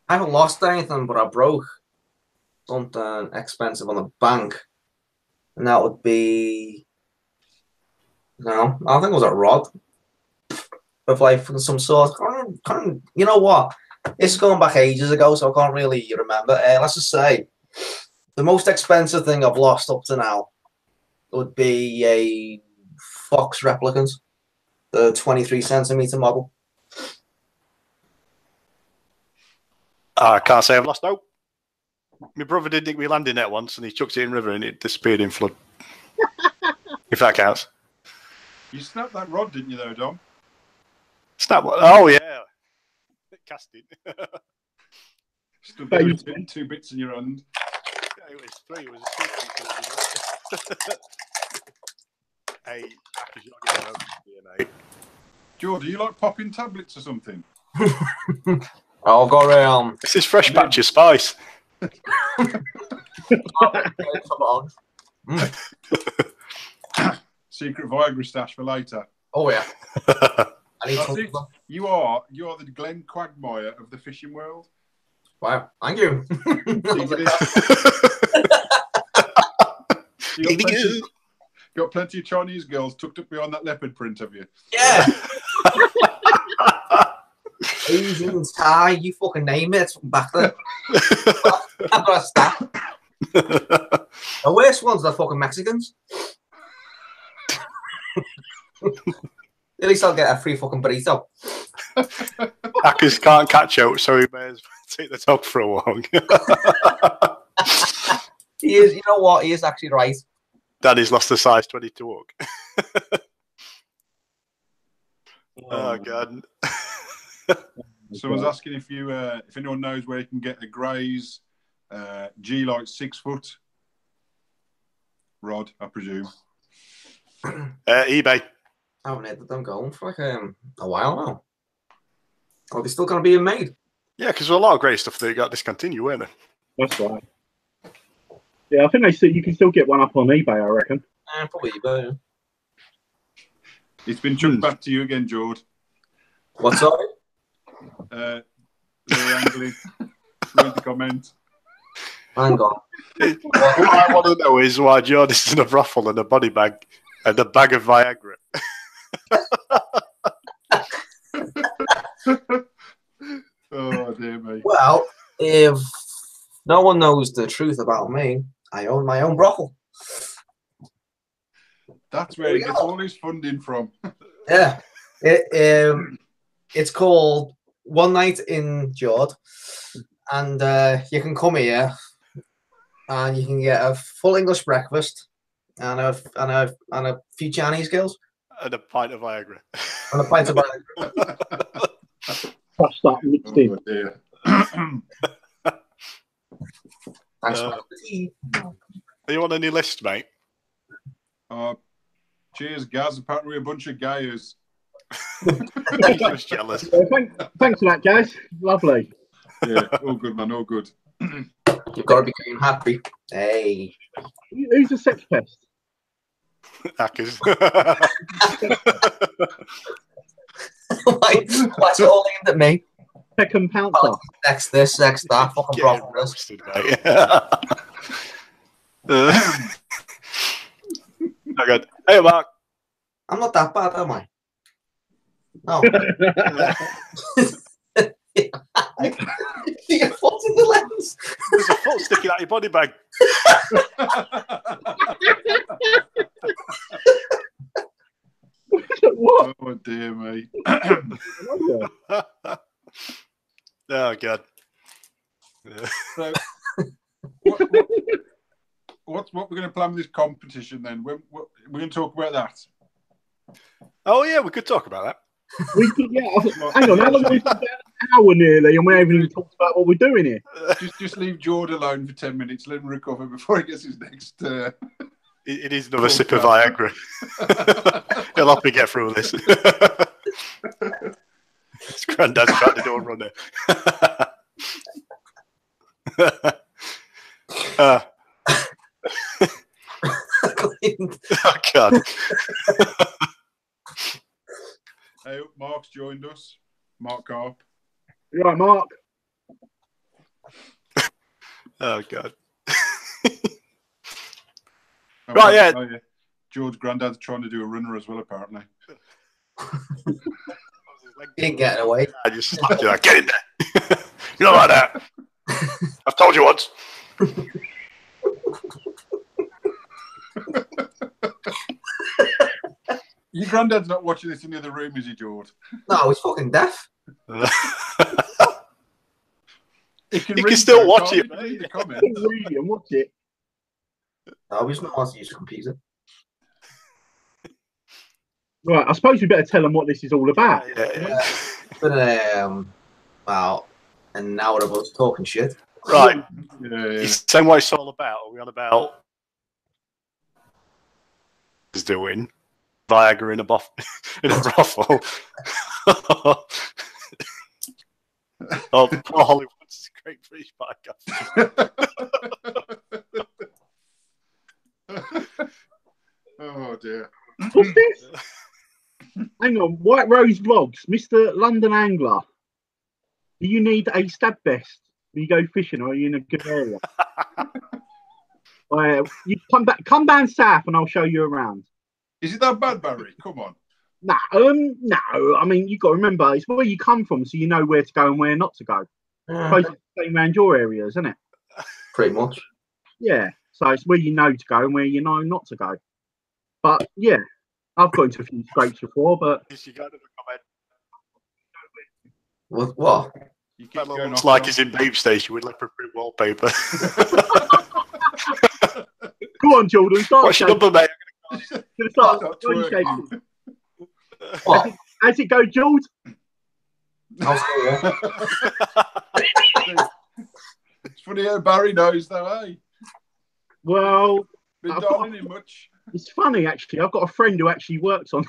I haven't lost anything, but I broke something expensive on the bank, and that would be. No, I think it was a rod of like some sort. You know what? It's going back ages ago, so I can't really remember. Let's just say the most expensive thing I've lost up to now would be a Fox replicant, the 23cm model. I can't say I've lost hope. My brother did think we landed net once, and he chucked it in river, and it disappeared in flood. If that counts. You snapped that rod, didn't you, though, Dom? Snap what? Oh yeah. Casting. Stood there with 2 bits in your hand. Yeah, it was 3. It was a 6. Hey, because you're not getting over here, mate. George, do you like popping tablets or something? I've got a This is fresh batch of spice. Secret Viagra stash for later. Oh yeah. You are the Glenn Quagmire of the fishing world. Wow, thank you. Got plenty of Chinese girls tucked up behind that leopard print, have you? Yeah. Asians, Thai, you fucking name it. It's from back there. I've got a stack. The worst ones are fucking Mexicans. At least I'll get a free fucking burrito. Hackers can't catch out, so he may as well take the dog for a walk. He is, you know what? He is actually right. Daddy's lost a size 22 walk. Oh, God. Someone's asking if anyone knows where you can get a Gray's G-Light 6 foot rod, I presume. eBay. I haven't had them going for like a while now. Are they still going to be made? Yeah, because there's a lot of great stuff that got discontinued, weren't there? That's right. Yeah, I think you can still get one up on eBay, I reckon. Probably eBay. Yeah. It's been chucked back to you again, George. What's up? Louis Angley, read the comment. Hang on. What I want to know is why Jordan is in a brothel and a body bag. And a bag of Viagra. Oh dear me. Well, if no one knows the truth about me, I own my own brothel. That's where he gets all his funding from. Yeah. It's called One Night in Jord, and you can come here and you can get a full English breakfast and a few Chinese girls And a pint of Viagra. and a pint of Viagra. Crush that mixed in. Oh dear. Thanks for the tea. Are you on any list, mate? Cheers, Gaz. Apparently we're a bunch of gayers. I'm just jealous. Thanks for that, guys. Lovely. Yeah, all good, man. All good. You've got to be getting happy. Hey. Who's a sex pest? Hackers. What's it all aimed at me? Peck and Pouncer. Sex this, sex that, fucking Getting brothel. roasted, mate. I got, hey, Mark. I'm not that bad, am I? No. Your foot in the lens. There's a foot sticking out your body bag. What? Oh dear me. Oh, God. So, what we're going to plan with this competition then? We're going to talk about that. Oh, yeah, we could talk about that. We could, yeah. Hang on, how long have we been down? An hour nearly, and we haven't even talked about what we're doing here. Just leave Jord alone for 10 minutes. Let him recover before he gets his next. It is another sip of Viagra. He'll help me get through this. His granddad's trying to do a runner. Oh, God. Hey, Mark's joined us. Mark Carp. You right, Mark? Oh, God. Oh, Right, yeah. Oh, yeah. George Grandad's trying to do a runner as well, apparently. You ain't getting away. I just slapped you like, get in there. You're not like that. I've told you once. Your granddad's not watching this in the other room, is he, George? No, he's fucking deaf. He You can still watch it, mate. Read the I comments. can read it and watch it. No, he's not allowed to use a computer. Right, I suppose we better tell them what this is all about. Yeah. It's been about an hour of us talking shit. Right. Yeah. It's saying what it's all about. Are we on about is doing Viagra in a brothel? Oh, poor Hollywood's Great British Podcast. Oh dear. What's this? Hang on, White Rose Vlogs, Mr. London Angler. Do you need a stab vest when you go fishing, or are you in a good area? You come down south, and I'll show you around. Is it that bad, Barry? Come on. No. I mean, you got to remember, it's where you come from, so you know where to go and where not to go. Supposed to stay around your areas, isn't it? Pretty much. Yeah. So it's where you know to go and where you know not to go. But yeah, I've got into a few scrapes before, but What? You keep That going looks off like on- he's in Babe Station with leopard-print wallpaper. go on, Jordan. What's your number, mate? Start twerking. What? How's it go, George? I'll see you. It's funny how Barry knows, though, eh? Well, Been I've dialing him much. it's funny actually. I've got a friend who actually works on.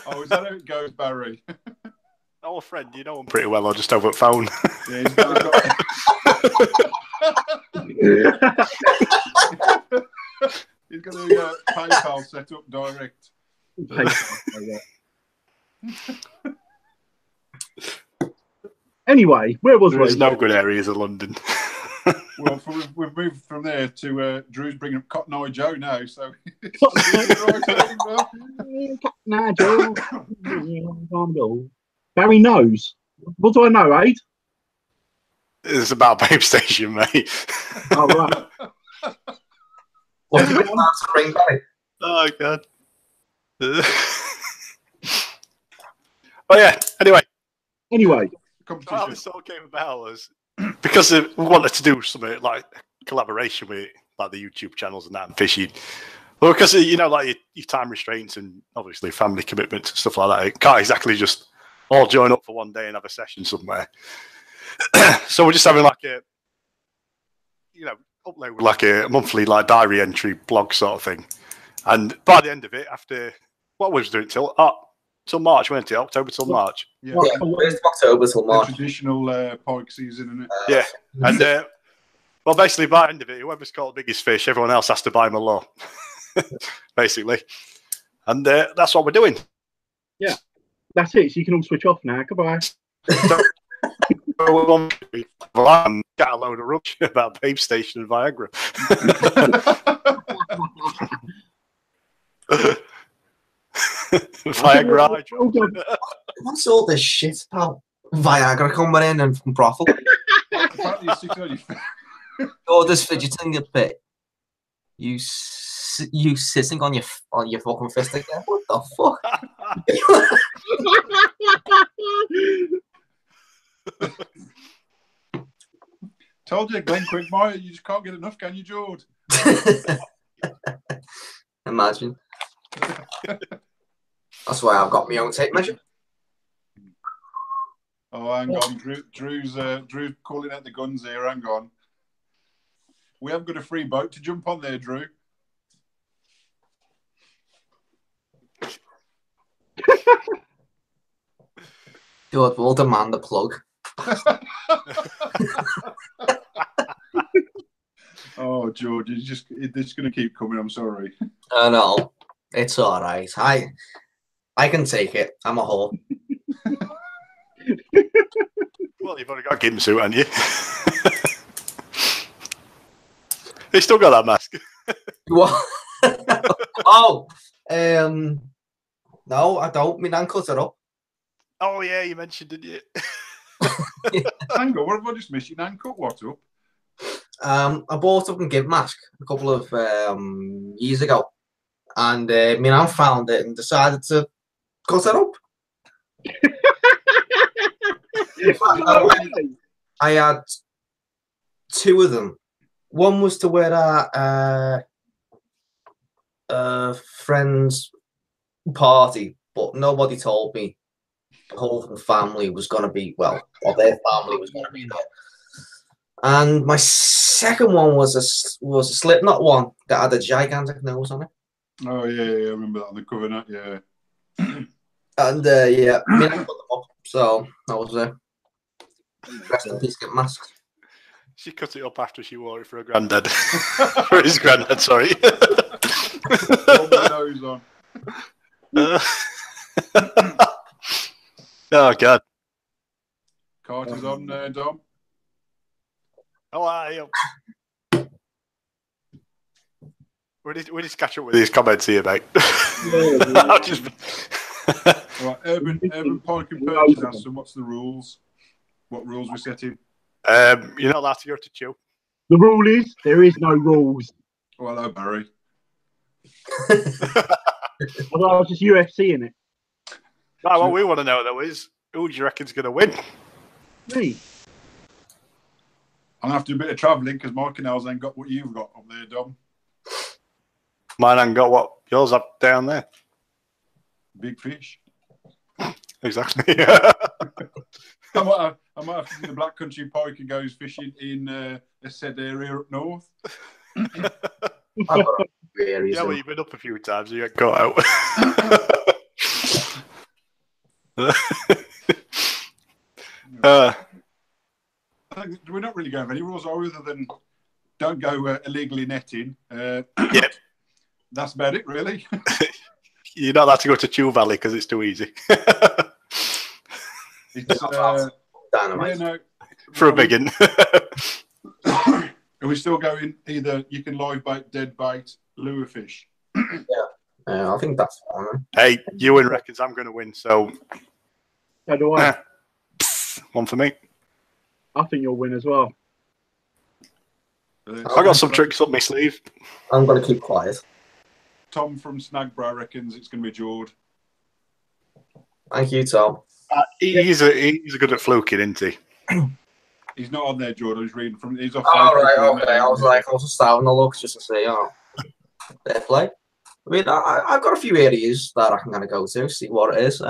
Oh, is that how it goes, Barry? Oh, friend, you know him pretty well. I'll just over the phone. Yeah, he's got a PayPal set up direct. Anyway, where was There's we? no good areas of London. Well, we've moved from there to Drew's bringing up Cotton Eye Joe now. So Barry knows. What do I know, Aid? It's about Babe Station, mate. Oh, right. What did you answer ring, Barry? Oh, God. Oh, yeah. Anyway, how this all came about was because we wanted to do something like collaboration with like the YouTube channels and that and fishing. Well, because you know, like your time restraints and obviously family commitments and stuff like that, it can't exactly just all join up for one day and have a session somewhere. So we're just having like a, you know, upload like a monthly like diary entry blog sort of thing. And by the end of it, after what was doing till March, wasn't it? October till March. Yeah, October till March. Traditional Pike season, isn't it? Yeah, and well, basically by the end of it, whoever's caught the biggest fish, everyone else has to buy him a lot, basically. And that's what we're doing. Yeah, that's it. So you can all switch off now. Goodbye. Get a load of rubbish about Babe Station and Viagra. Viagra. What's all this shit about Viagra coming in and from brothel? You're just fidgeting a bit. You sitting on your fucking fist again? What the fuck? Told you, Glenn Quickmire, you just can't get enough, can you, George? Imagine. That's why I've got my own tape measure. Oh, hang on. Drew's calling out the guns here. Hang on. We haven't got a free boat to jump on there, Drew. George, we'll demand a plug. Oh, George, it's just going to keep coming. I'm sorry. I know. It's all right. I can take it. I'm a whore. Well, you've already got a gimp suit, haven't you? You still got that mask. What? Oh, no, I don't. My nan cut it up. Oh yeah, you mentioned, didn't you? Hang on, what have I just missed? Your nan cut what up? I bought up a gimp mask a couple of years ago, and my nan found it and decided to cut it up. In fact, I had two of them. One was to wear at a friend's party, but nobody told me the whole family was going to be, or their family was going to be there. And my second one was a Slipknot one that had a gigantic nose on it. Oh, yeah, I remember that on the cover, that, yeah. And, yeah, I mean, I put them up, so that was rest in peace, get masks. She cut it up after she wore it for her granddad. For his granddad, sorry. Nose on. Oh, God. Carter's on, Dom. How are you? We need to catch up with these comments here, mate. Right, Urban Pike and Purchase asks them, what's the rules? What rules we're setting? You're not allowed to go to chew. The rule is there is no rules. Oh, hello, Barry. Although I was just UFC in it. No, what we want to know though is who do you reckon's going to win? Me. I'm going to have to do a bit of travelling because my canals ain't got what you've got up there, Dom. Mine ain't got what yours have down there. Big fish. Exactly. I might have to do the Black Country Pike and goes fishing in a said area up north. Yeah, well, you've been up a few times, you get caught out. We're not really going for any rules, are we, other than don't go illegally netting. Yep. That's about it, really. You're not allowed to go to Chew Valley because it's too easy. It's, Dynamite. yeah, no, for a big one. Are we still going either you can live bait, dead bait, lure fish? I think that's fine. Hey, Ewan reckons I'm going to win, so So do I. one for me. I think you'll win as well. I got some tricks up my sleeve. I'm going to keep quiet. Tom from Snagbrow reckons it's going to be Jord. Thank you, Tom. He's good at fluking, isn't he? He's not on there, Jord. I was reading from. He's off. Oh, right, okay. I was just having a look just to see. Fair play. I mean, I've got a few areas that I can kind of go to, see what it is.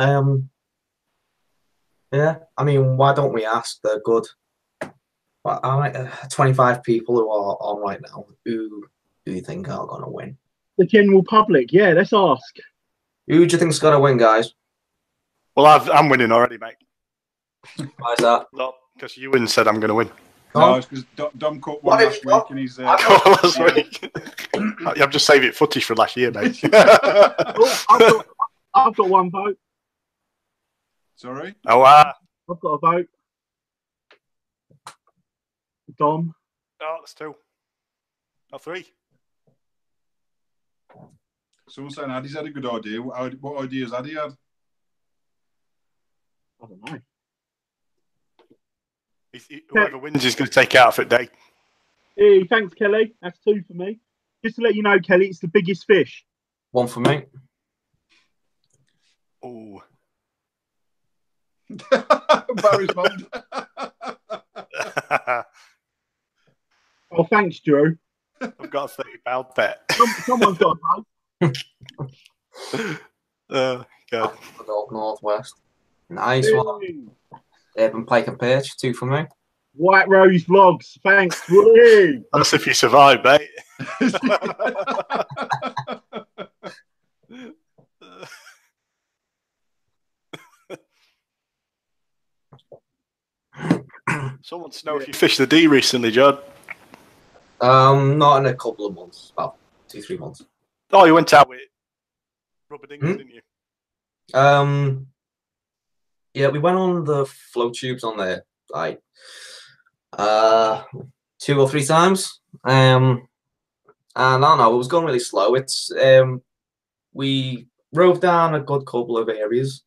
Yeah, I mean, why don't we ask the good 25 people who are on right now, who do you think are going to win? The general public, yeah, let's ask. Who do you think's going to win, guys? Well, I'm winning already, mate. Why is that? Not because Ewan said I'm going to win. No, it's because Dom caught one last week and he's... last week. I've just saved it footage for last year, mate. I've got one vote. Sorry? Oh, I've got a vote. Dom. Oh, that's two. Oh, three. Someone saying Addy's had a good idea. What ideas Addy had? I don't know. Whoever wins is going to take out for a day. Hey, thanks, Kelly. That's two for me. Just to let you know, Kelly, it's the biggest fish. One for me. Oh. Barry's mum. Oh, thanks, Drew. I've got a £30 bet. Someone's got a vote. Oh, God. Northwest. Nice one. Urban Pike and Perch, two for me. White Rose Vlogs, thanks. Woo! That's if you survive, mate. Someone wants to know if you fished the D recently, John. Not in a couple of months, about 2-3 months. Oh, you went out with rubber dingers, didn't you? Yeah, we went on the float tubes on there like 2 or 3 times. And I don't know, it was going really slow. It's we rode down a good couple of areas.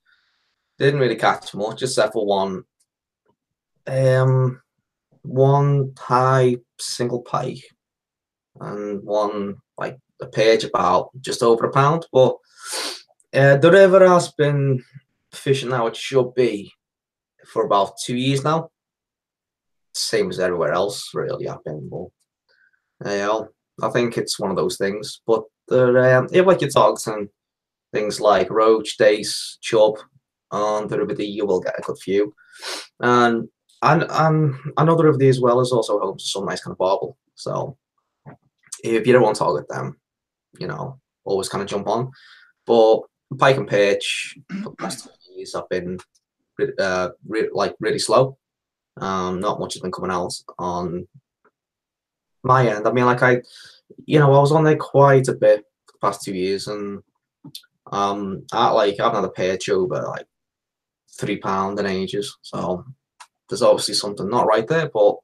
Didn't really catch much, except for one high single pike and one like a perch about just over a pound. But the river has been fishing how it should be for about 2 years now. Same as everywhere else, really. I've been, but I think it's one of those things. But like your dogs and things like roach, dace, chub on the River Dee, you will get a good few. And another River Dee as well is also home to some nice kind of barbel. So if you don't want to target them, always kind of jump on. But pike and perch for the past 2 years have been really slow. Not much has been coming out on my end. I mean, I was on there quite a bit for the past 2 years, and I haven't had a perch over like £3 in ages. So there's obviously something not right there. But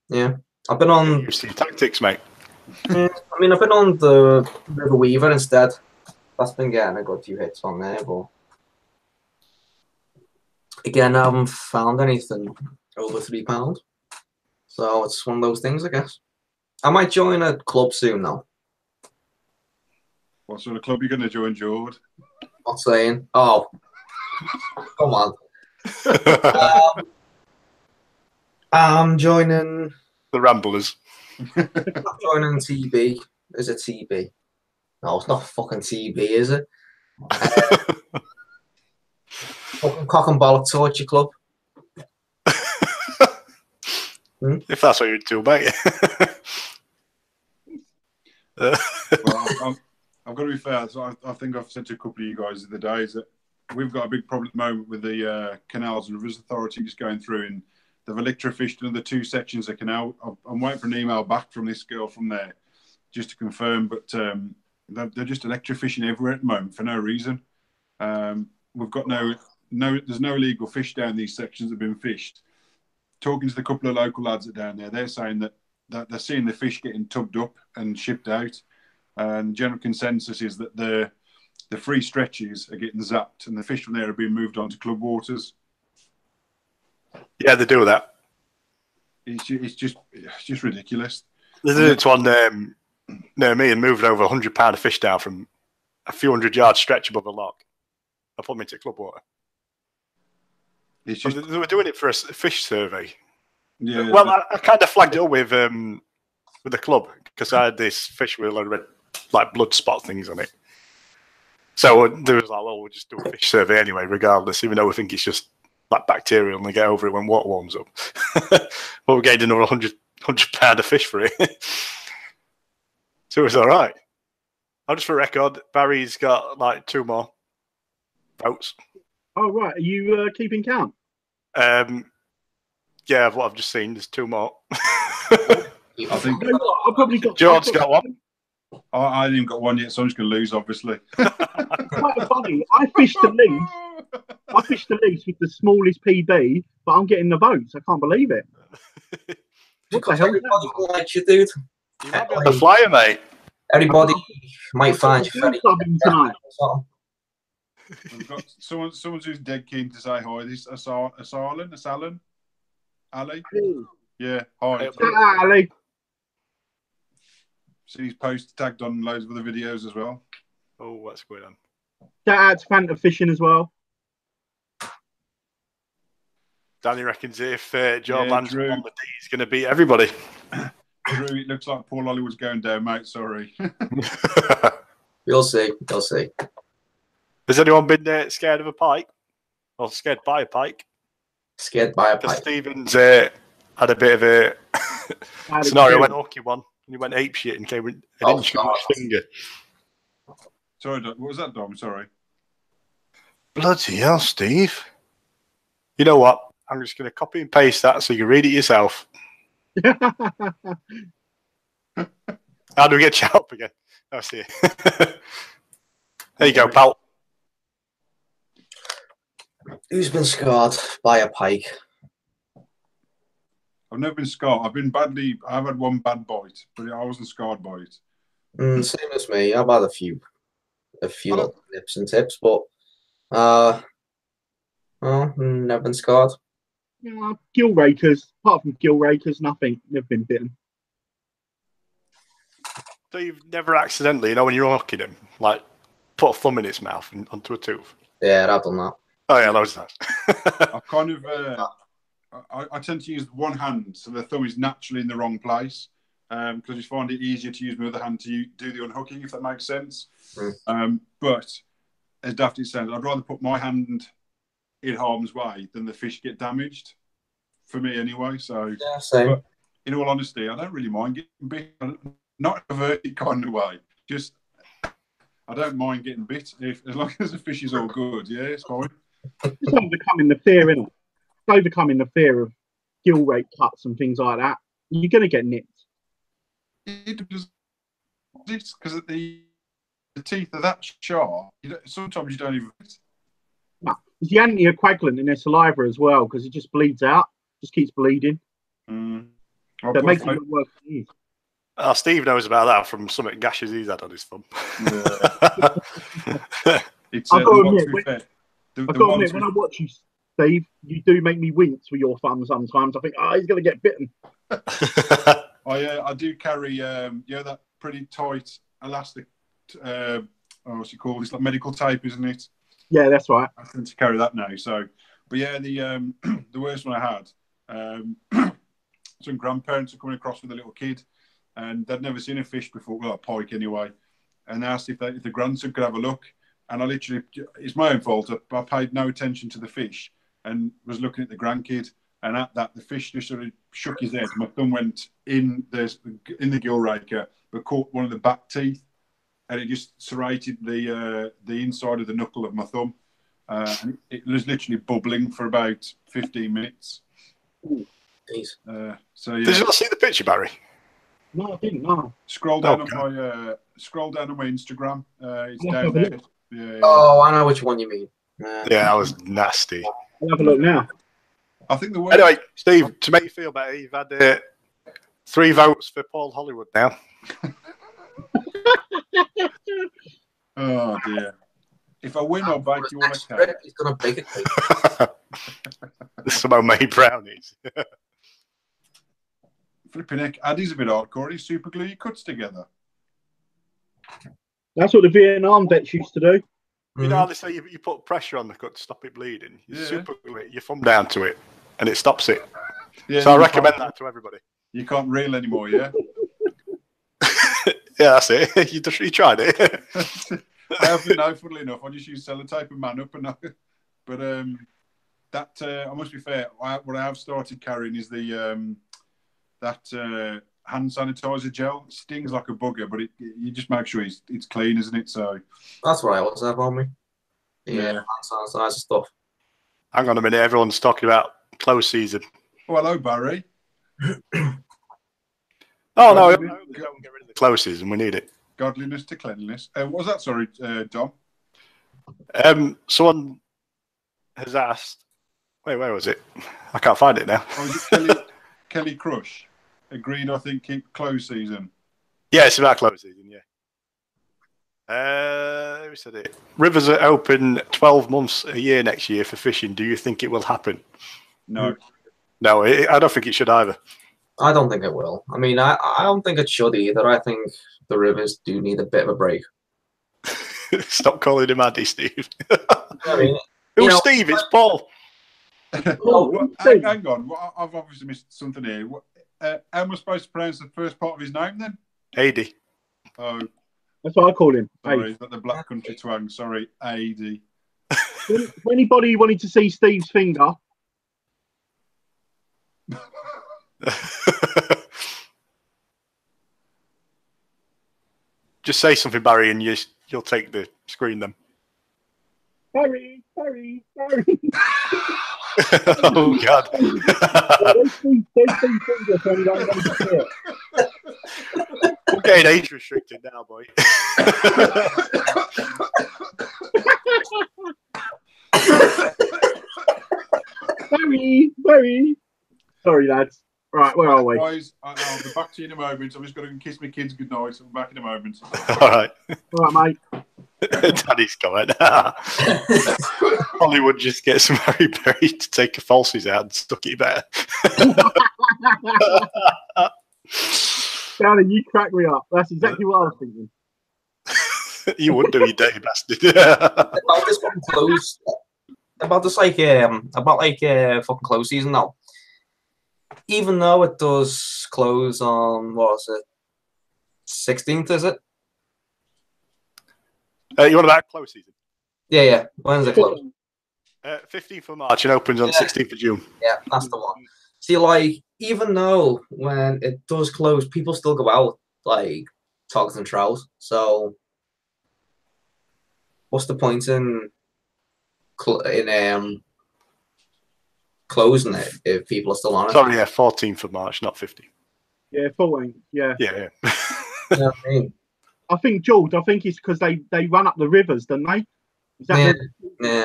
yeah, I've been on. You see tactics, mate. I've been on the River Weaver instead. That's been getting a good few hits on there, but again, I haven't found anything over £3. So it's one of those things, I guess. I might join a club soon, though. What sort of club are you going to join, Jord? Not saying. Oh, come on. I'm joining the Ramblers. I'm joining TB. Is it TB? No, it's not fucking TB, is it? Fucking Cock and Bollock Torture Club. If that's what you're into, mate. Well, I've got to be fair. So I think I've said to a couple of you guys the other day is that we've got a big problem at the moment with the Canals and Rivers Authority just going through, and they've electrofished another 2 sections of canal. I'm waiting for an email back from this girl from there just to confirm, but they're just electrofishing everywhere at the moment for no reason. We've got there's no illegal fish down these sections that have been fished. Talking to the couple of local lads that are down there, they're saying that they're seeing the fish getting tugged up and shipped out. And the general consensus is that the free stretches are getting zapped, and the fish from there are being moved on to club waters. Yeah, they do that. It's just ridiculous. They did it to one near me and moved over 100 pound of fish down from a few 100 yard stretch above a lock. I put them into club water. It's just, they were doing it for a fish survey. Yeah. Well, I kind of flagged it up with the club because I had this fish with a load of red, like blood spot things on it. So there was like, well, we'll just do a fish survey anyway, regardless, even though we think it's just like bacterial and they get over it when water warms up. But we're getting another 100 pound of fish for it. So it was all right. I'll just for record, Barry's got like 2 more votes. Oh, right. Are you keeping count? Yeah, what I've just seen, there's 2 more. I think I've probably got. George's got 1. I haven't even got 1 yet, so I'm just going to lose, obviously. Quite funny. I fished the least with the smallest PB, but I'm getting the votes. I can't believe it. What the hell? Everybody likes you, dude. You might be on the flyer, mate. Everybody might find you funny. Tonight. I've got someone who's dead keen to say hi. This Alan, Ali. Yeah, hi. Ali. See his post tagged on loads of other videos as well. Oh, what's going on? Shout out to Phantom Fishing as well. Danny reckons if Joe lands Drew. on the D, he's going to beat everybody. Drew, it looks like Paul Hollywood's going down, mate. Sorry. You'll see. You'll see. Has anyone been scared of a pike? Or scared by a pike? Scared by a Because pike. Stephen's had a bit of a scenario when Oki won. And he went ape shit and came an inch from his finger. Sorry, what was that, Dom? Sorry. Bloody hell, Steve. You know what? I'm just going to copy and paste that so you can read it yourself. How do we get you up again? Oh, see. There you go, pal. Who's been scarred by a pike? I've never been scarred. I've had 1 bad bite, but I wasn't scarred by it. Same as me. I've had a few little nips and tips, but never been scarred. Yeah, gill rakers. Apart from gill rakers, nothing. Never been bitten. So you've never accidentally, when you're unhooking him, like put a thumb in its mouth and onto a tooth? Yeah, I've done that. Oh yeah, loads of that. I kind of, I tend to use one hand, so the thumb is naturally in the wrong place, because I just find it easier to use my other hand to do the unhooking, if that makes sense. But as daft as it sounds, I'd rather put my hand in harm's way than the fish get damaged, for me anyway. So, yeah, same. But in all honesty, I don't really mind getting bit, not in a perverted kind of way. Just, I don't mind getting bit as long as the fish is all good. Yeah, it's fine. It's overcoming the fear, isn't it? It's overcoming the fear of gill rake cuts and things like that. You're going to get nipped. It does, because the teeth are that sharp. Sometimes you don't even. No, it's the anticoagulant in their saliva as well, because it just bleeds out, just keeps bleeding. That makes it even worse for you. Steve knows about that from some gashes he's had on his thumb. Yeah. It's I've got to admit, when I watch you, Steve, you do make me wince with your thumb sometimes. I think, he's going to get bitten. I do carry, that pretty tight elastic, what's it called? It's like medical tape, isn't it? Yeah, that's right. I tend to carry that now. So, but yeah, the worst one I had, some grandparents were coming across with a little kid, and they'd never seen a fish before, well, a pike anyway, and they asked if the grandson could have a look. And I literally, it's my own fault. I paid no attention to the fish and was looking at the grandkid. And at that, the fish just sort of shook his head. My thumb went in the gill raker, but caught one of the back teeth, and it just serrated the inside of the knuckle of my thumb. And it was literally bubbling for about 15 minutes. Ooh. So yeah. Did you not see the picture, Barry? No, I didn't. No. Scroll down on my Instagram. It's down there. Yeah. Oh, I know which one you mean. Yeah, that was nasty. I'll have a look now. I think the way. Anyway, Steve, to make you feel better, you've had 3 votes for Paul Hollywood now. Oh dear. If I win, I'll bake you all a cake. He's gonna bake a cake. Some homemade brownies. Flipping heck, Addy's a bit hardcore. He super glue your cuts together. That's what the Vietnam vets used to do. You know how they say you put pressure on the cut to stop it bleeding? You Yeah. super glue it, your thumb down to it, and it stops it. Yeah, So I recommend that to everybody. You can't reel anymore, yeah? Yeah, that's it. You tried it. I haven't, no, funnily enough. I just use sellotape and man up. But I must be fair, what I have started carrying is the hand sanitizer gel. It stings like a bugger, but you just make sure it's clean, isn't it? So that's what I always have on me. Yeah, hand sanitizer stuff. Hang on a minute, everyone's talking about close season. Oh, hello, Barry. Oh no, we don't get rid of the close season. We need it. Godliness to cleanliness. What was that? Sorry, Dom. Someone has asked. Wait, where was it? I can't find it now. Oh, is it Kelly Crush? Agreed, I think, keep close season. Yeah, it's about close season, yeah. Who said it? Rivers are open 12 months a year next year for fishing. Do you think it will happen? No. No, I don't think it should either. I don't think it will. I mean, I don't think it should either. I think the rivers do need a bit of a break. Stop calling him Andy, Steve. I mean, Who's Steve? It's Paul. Hang on. I've obviously missed something here. How am I supposed to pronounce the first part of his name then? AD. Oh, That's what I call him. sorry, is that the Black Country twang? Sorry, AD. For anybody who wanted to see Steve's finger, Just say something, Barry, and you'll take the screen then. Barry. Oh, God. I'm getting age restricted now, boy. Barry. Sorry, lads. Right, where are we? Guys, I'll be back to you in a moment. I'm just going to kiss my kids goodnight. I'm back in a moment. All right. All right, mate. Daddy's coming. Hollywood just gets Mary Berry to take her falsies out and stuck it better. Danny, you crack me up. That's exactly what I was thinking. You wouldn't do, you dirty bastard. About this fucking close. About this fucking close season now. Even though it does close on, what is it, 16th, is it? You want about close season? Yeah. When's it close? 15th of March and opens on 16th of June. Yeah, that's the one. See, like, even though when it does close, people still go out, like, togs and trouts. So, what's the point in closing it if people are still on it? Sorry, yeah, 14th of March, not 15th. Yeah, 14. Yeah. Yeah. You know what I mean? I think, George, it's because they run up the rivers, don't they? Is that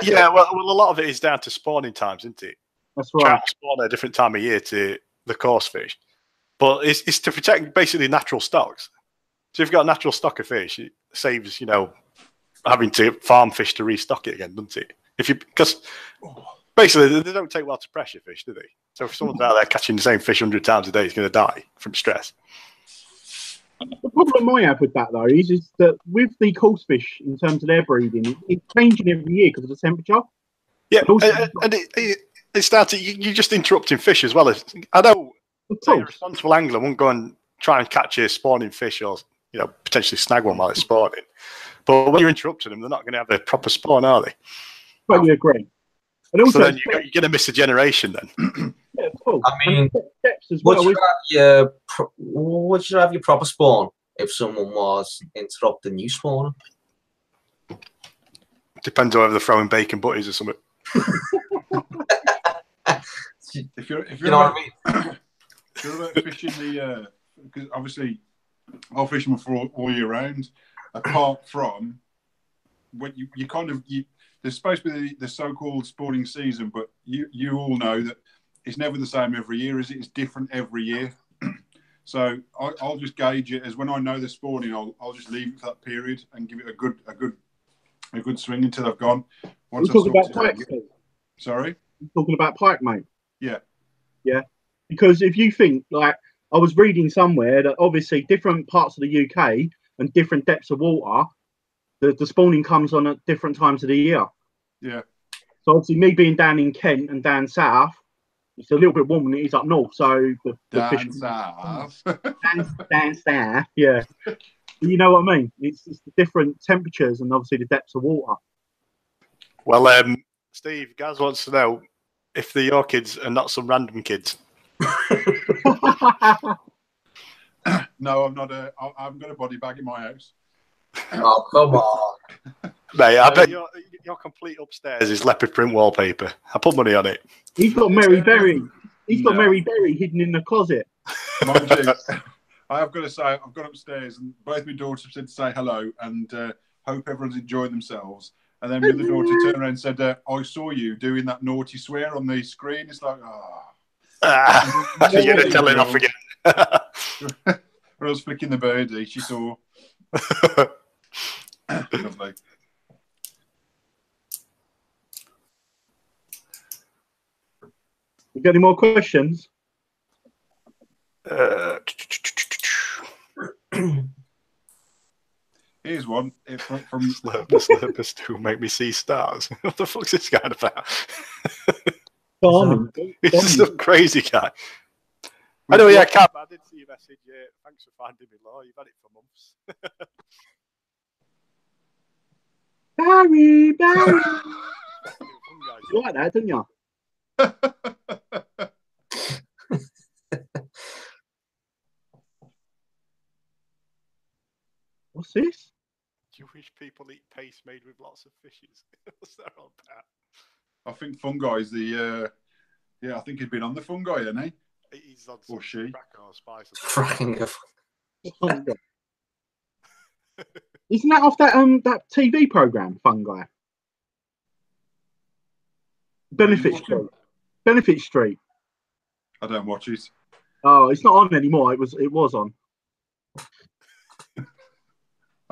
Yeah, well, a lot of it is down to spawning times, isn't it? That's right. Trout spawn at a different time of year to the coarse fish. But it's to protect basically natural stocks. So if you've got a natural stock of fish, it saves, having to farm fish to restock it again, doesn't it? Because basically they don't take well to pressure fish, do they? So if someone's out there catching the same fish 100 times a day, he's going to die from stress. The problem I have with that, though, is that with the coarse fish, in terms of their breeding, it's changing every year because of the temperature. Yeah, and it's down to you're just interrupting fish as well. I know a responsible angler won't go and try and catch a spawning fish or potentially snag one while it's spawning. But when you're interrupting them, they're not going to have a proper spawn, are they? Totally agree. And also, so then you're going to miss a generation then. Yeah, cool. I mean, as well. Would you have your proper spawn if someone was interrupting you spawning? Depends on whether they're throwing bacon butties or something. If you're what I mean? If you're about fishing because obviously I'll fish them for all year round. Apart from when you there's supposed to be the so-called spawning season, but you all know that it's never the same every year, is it? It's different every year. So I'll just gauge it as when I know they're spawning. I'll just leave it for that period and give it a good swing until I've gone. Once We're talking about Pike. Sorry, you're talking about Pike, mate. Yeah. Because if you think, like, I was reading somewhere that obviously different parts of the UK and different depths of water, the spawning comes on at different times of the year. Yeah. So obviously, me being down in Kent and down south, it's a little bit warmer than it is up north. So the fish south. down south, yeah. You know what I mean? It's the different temperatures and obviously the depths of water. Well, Steve, Gaz wants to know if they're your kids and not some random kids. No, I'm not. I've got a body bag in my house. Oh, come on. Mate, I bet your complete upstairs is leopard print wallpaper. I put money on it. He's got Mary Berry. He's got Mary Berry hidden in the closet. Mind you, I have got to say, I've gone upstairs and both my daughters said to say hello and hope everyone's enjoying themselves. And then the other daughter turned around and said, I saw you doing that naughty swear on the screen. It's like, you're going to tell it off again. When I was flicking the birdie, she saw. Lovely. You got any more questions? Here's one from Slurpers to make me see stars. What the fuck's this guy about? He's a crazy guy. Anyway, yeah, Cap, I did see your message. Thanks for finding me, Law. You've had it for months. Barry. You like that, didn't you? What's this? Jewish people eat paste made with lots of fishes. What's that all about? I think fungi is the. I think he's been on the fungi, hasn't he? He's on or she. Fracking of. Isn't that off that TV program, Fungi? Benefit Street. I don't watch it. Oh, it's not on anymore. It was on.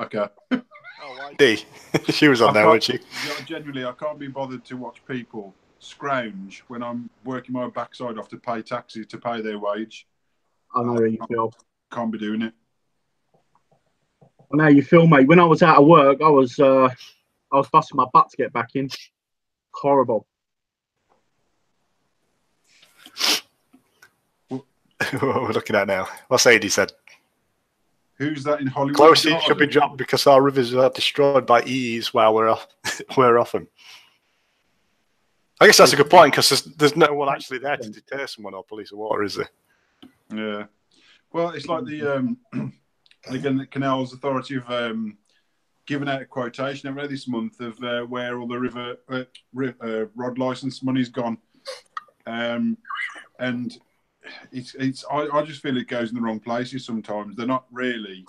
Okay. Oh, why? She was on there, wasn't she? Genuinely, I can't be bothered to watch people scrounge when I'm working my backside off to pay taxis to pay their wage. I know how you feel. Can't be doing it. I know how you feel, mate. When I was out of work, I was busting my butt to get back in. Horrible. What we're looking at now. What's Sadie said? Who's that in Hollywood? Closely should be dropped because our rivers are destroyed by EEs while we're off them. I guess that's a good point because there's no one actually there to deter someone or police or water, is there? Yeah. Well, it's like the again, the Canal's authority of giving out a quotation every this month of where all the river rod license money's gone, and it's I just feel it goes in the wrong places sometimes. They're not really.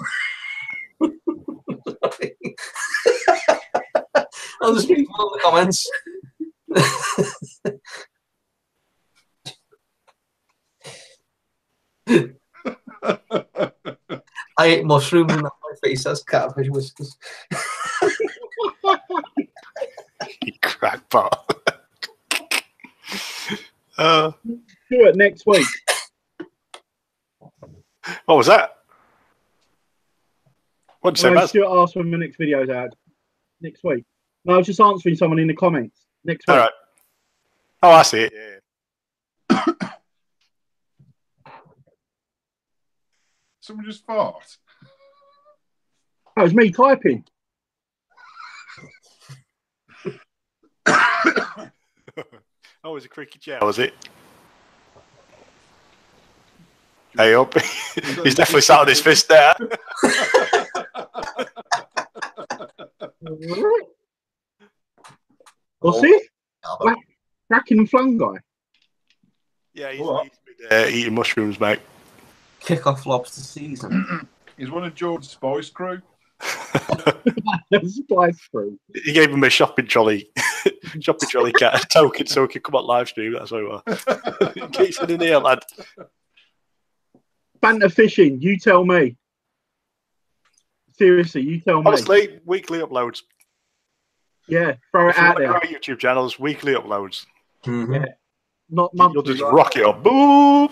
I'll just read all the comments. I ate mushrooms and my face has catfish whiskers. You crackpot. Do it next week. What was that? What did you say, Baz? Stuart asked when the next video's out. Next week. No, I was just answering someone in the comments. Next week. All right. Oh, I see it. Yeah. Someone just fart. That was me typing. Oh, it was a creaky chair, was it? Hey up. He's definitely sat on his fist there. What's this? Cracking fungi. Yeah, he's been eating mushrooms, mate. Kick off lobster season. He's one of George's Spice crew. Spice crew. He gave him a shopping trolley cat, a token so he could come on live stream. That's what it was. Get in here, lad. Banter fishing. You tell me. Seriously, you tell me. Honestly, weekly uploads. Yeah, throw it out there. Our YouTube channels, weekly uploads. Yeah, not monthly. You'll just rock it up. Boom!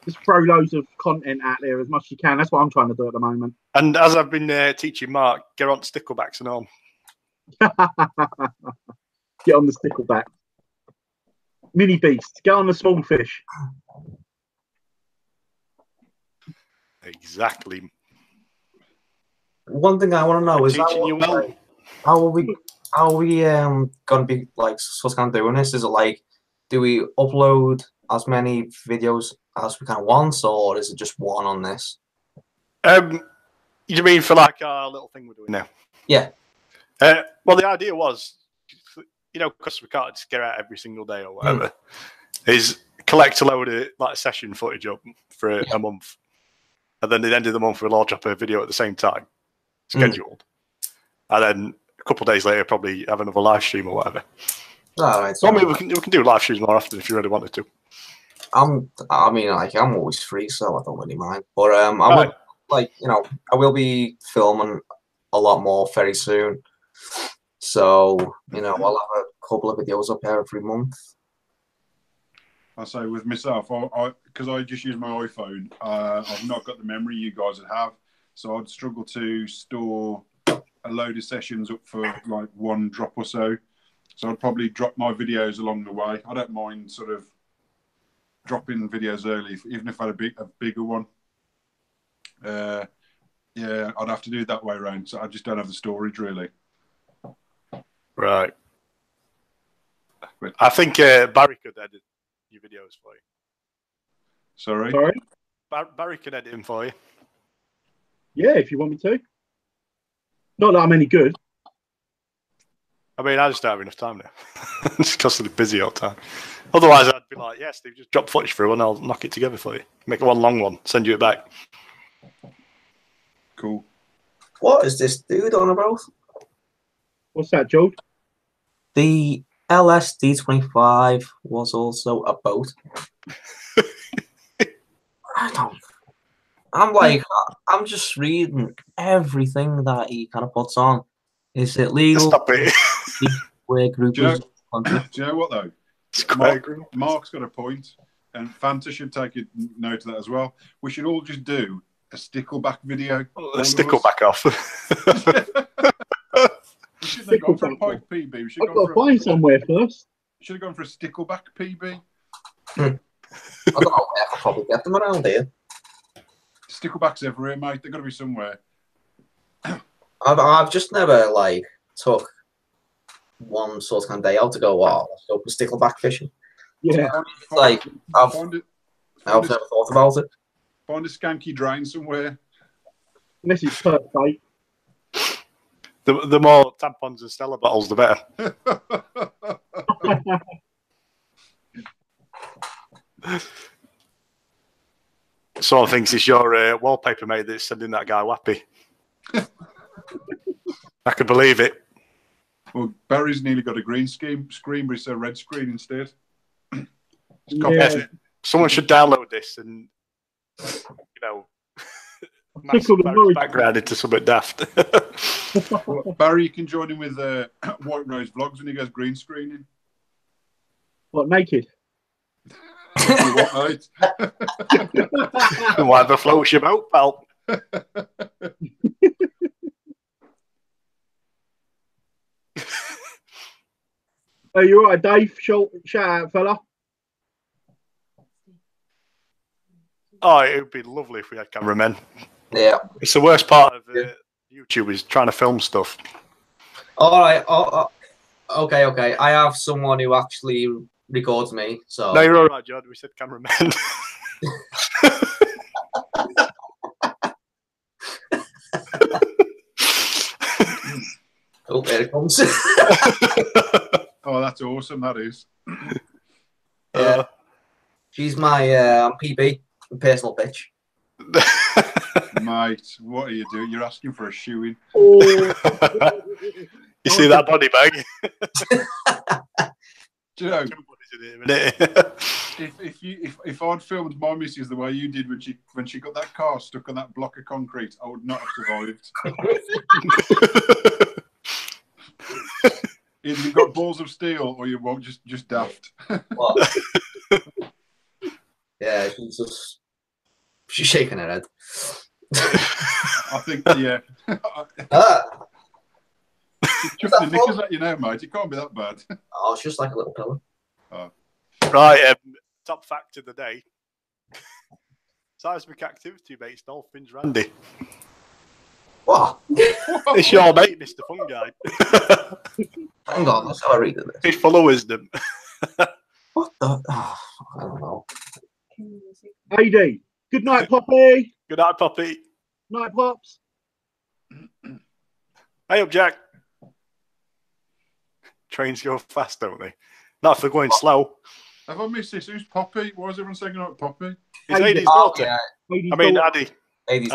Just throw loads of content out there as much as you can. That's what I'm trying to do at the moment. And as I've been teaching Mark, get on sticklebacks and all. Get on the stickleback. Mini beast. Get on the small fish. Exactly. One thing I want to know is how are we gonna be like sort of doing this? Is it like, do we upload as many videos as we can once, or is it just one on this? You mean for like our little thing we're doing now? Yeah. Well, the idea was, because we can't just get out every single day or whatever, is collect a load of like session footage up for a month, and then at the end of the month we'll all drop a video at the same time, scheduled, and then a couple of days later probably have another live stream or whatever. Right, so I mean, we can do live streams more often if you really wanted to. I'm always free, so I don't really mind. But I will, I will be filming a lot more very soon. So I'll have a couple of videos up here every month. I say with myself, because I just use my iPhone, I've not got the memory you guys would have, so I'd struggle to store a load of sessions up for like one drop or so. So I'd probably drop my videos along the way. I don't mind sort of dropping videos early, even if I had a bigger one. I'd have to do it that way around. So I just don't have the storage really. Right. I think Barry could edit your videos for you. Sorry? Barry could edit them for you. Yeah, if you want me to. Not that I'm any good. I mean, I just don't have enough time now. It's constantly busy all the time. Otherwise, I'd be like, yes, Steve, just drop footage through and I'll knock it together for you. Make one long one, send you it back. Cool. What is this dude on about? What's that, George? The LSD-25 was also a boat. I'm just reading everything that he kind of puts on. Is it legal? Stop it. Do you know what though? Mark's got a point, and Fanta should take a note of that as well. We should all just do a stickleback video. Stickleback off. We shouldn't have gone for a Pike PB. I've got to find somewhere first. Should have gone for a stickleback PB. I don't know where I could probably get them around here. Sticklebacks everywhere, mate. They've got to be somewhere. I've just never took one sort of kind of day out to go, let's go for stickleback fishing. Yeah. I've never thought about it. Find a skanky drain somewhere. This is perfect. The more tampons and Stella bottles, the better. Someone thinks it's your wallpaper mate that's sending that guy wappy. I can believe it. Well, Barry's nearly got a green screen, but it's a red screen instead. Yeah. Someone should download this and, match Barry's background into something daft. Well, Barry, you can join in with White Rose Vlogs when he goes green screening. What, naked? What, mate? Whatever floats your boat, pal. Are you all right, Dave? Shout out, fella. Oh, it would be lovely if we had cameramen. Yeah. It's the worst part of YouTube is trying to film stuff. All right. Okay. I have someone who actually records me. So no, you're all right, John. We said cameramen. Oh, there it comes. Oh, that's awesome. That is. Yeah. She's my PB, personal bitch. Mate, what are you doing? You're asking for a shoe-in. You see that body bag? Do you know, in it. If I'd filmed my missus the way you did when she got that car stuck on that block of concrete, I would not have survived. Either you've got balls of steel or you won't just daft. What? Yeah, she's shaking her head. I think, yeah. Chuck the knickers at you now, mate. It can't be that bad. Oh, it's just like a little pillow. Oh. Right, top fact of the day. Seismic activity makes dolphins randy. What? It's your mate, Mr. Fun Guy. Hang on, let's have a read of this. He's full of wisdom. What the? Oh, I don't know. AD, good night, Poppy. Good night, Poppy. Night, Pops. Hey up, Jack. Trains go fast, don't they? Not if they're going slow. Have I missed this? Who's Poppy? Why is everyone saying about Poppy? It's Adie's daughter. Yeah. I mean, Addy. Adie's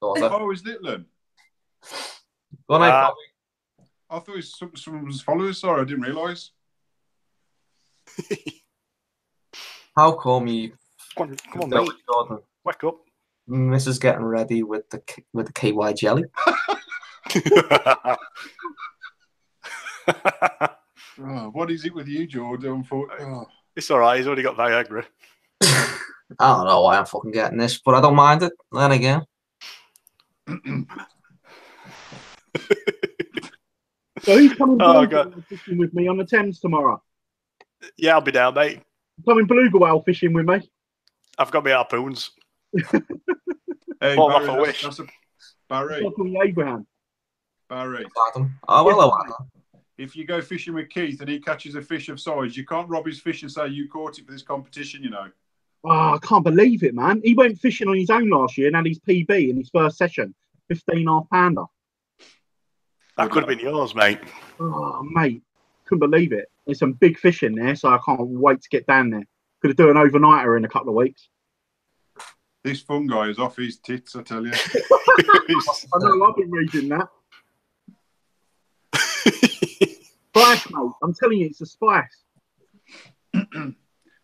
daughter. Oh, is Litland? Good night, Poppy. I thought it was someone's followers. Sorry, I didn't realise. How come you? Come on, mate. Jordan. Wake up. Mrs. getting ready with the KY jelly. Oh, what is it with you, Jordan? It's all right. He's already got Viagra. I don't know why I'm fucking getting this, but I don't mind it. Then again. So who's coming fishing with me on the Thames tomorrow? Yeah, I'll be down, mate. Coming beluga whale fishing with me. I've got my harpoons. Hey, Bought Barry, off a wish. Barry. Abraham. Barry. Oh, well, I If you go fishing with Keith and he catches a fish of size, you can't rob his fish and say you caught it for this competition, you know. Oh, I can't believe it, man. He went fishing on his own last year and had his PB in his first session. 15.5 pounder. That could have been yours, mate. Oh, mate. Couldn't believe it. There's some big fish in there, so I can't wait to get down there. Could have done an overnighter in a couple of weeks. This Fun Guy is off his tits, I tell you. I know, I've been reading that. Spice, mate. I'm telling you, it's a spice.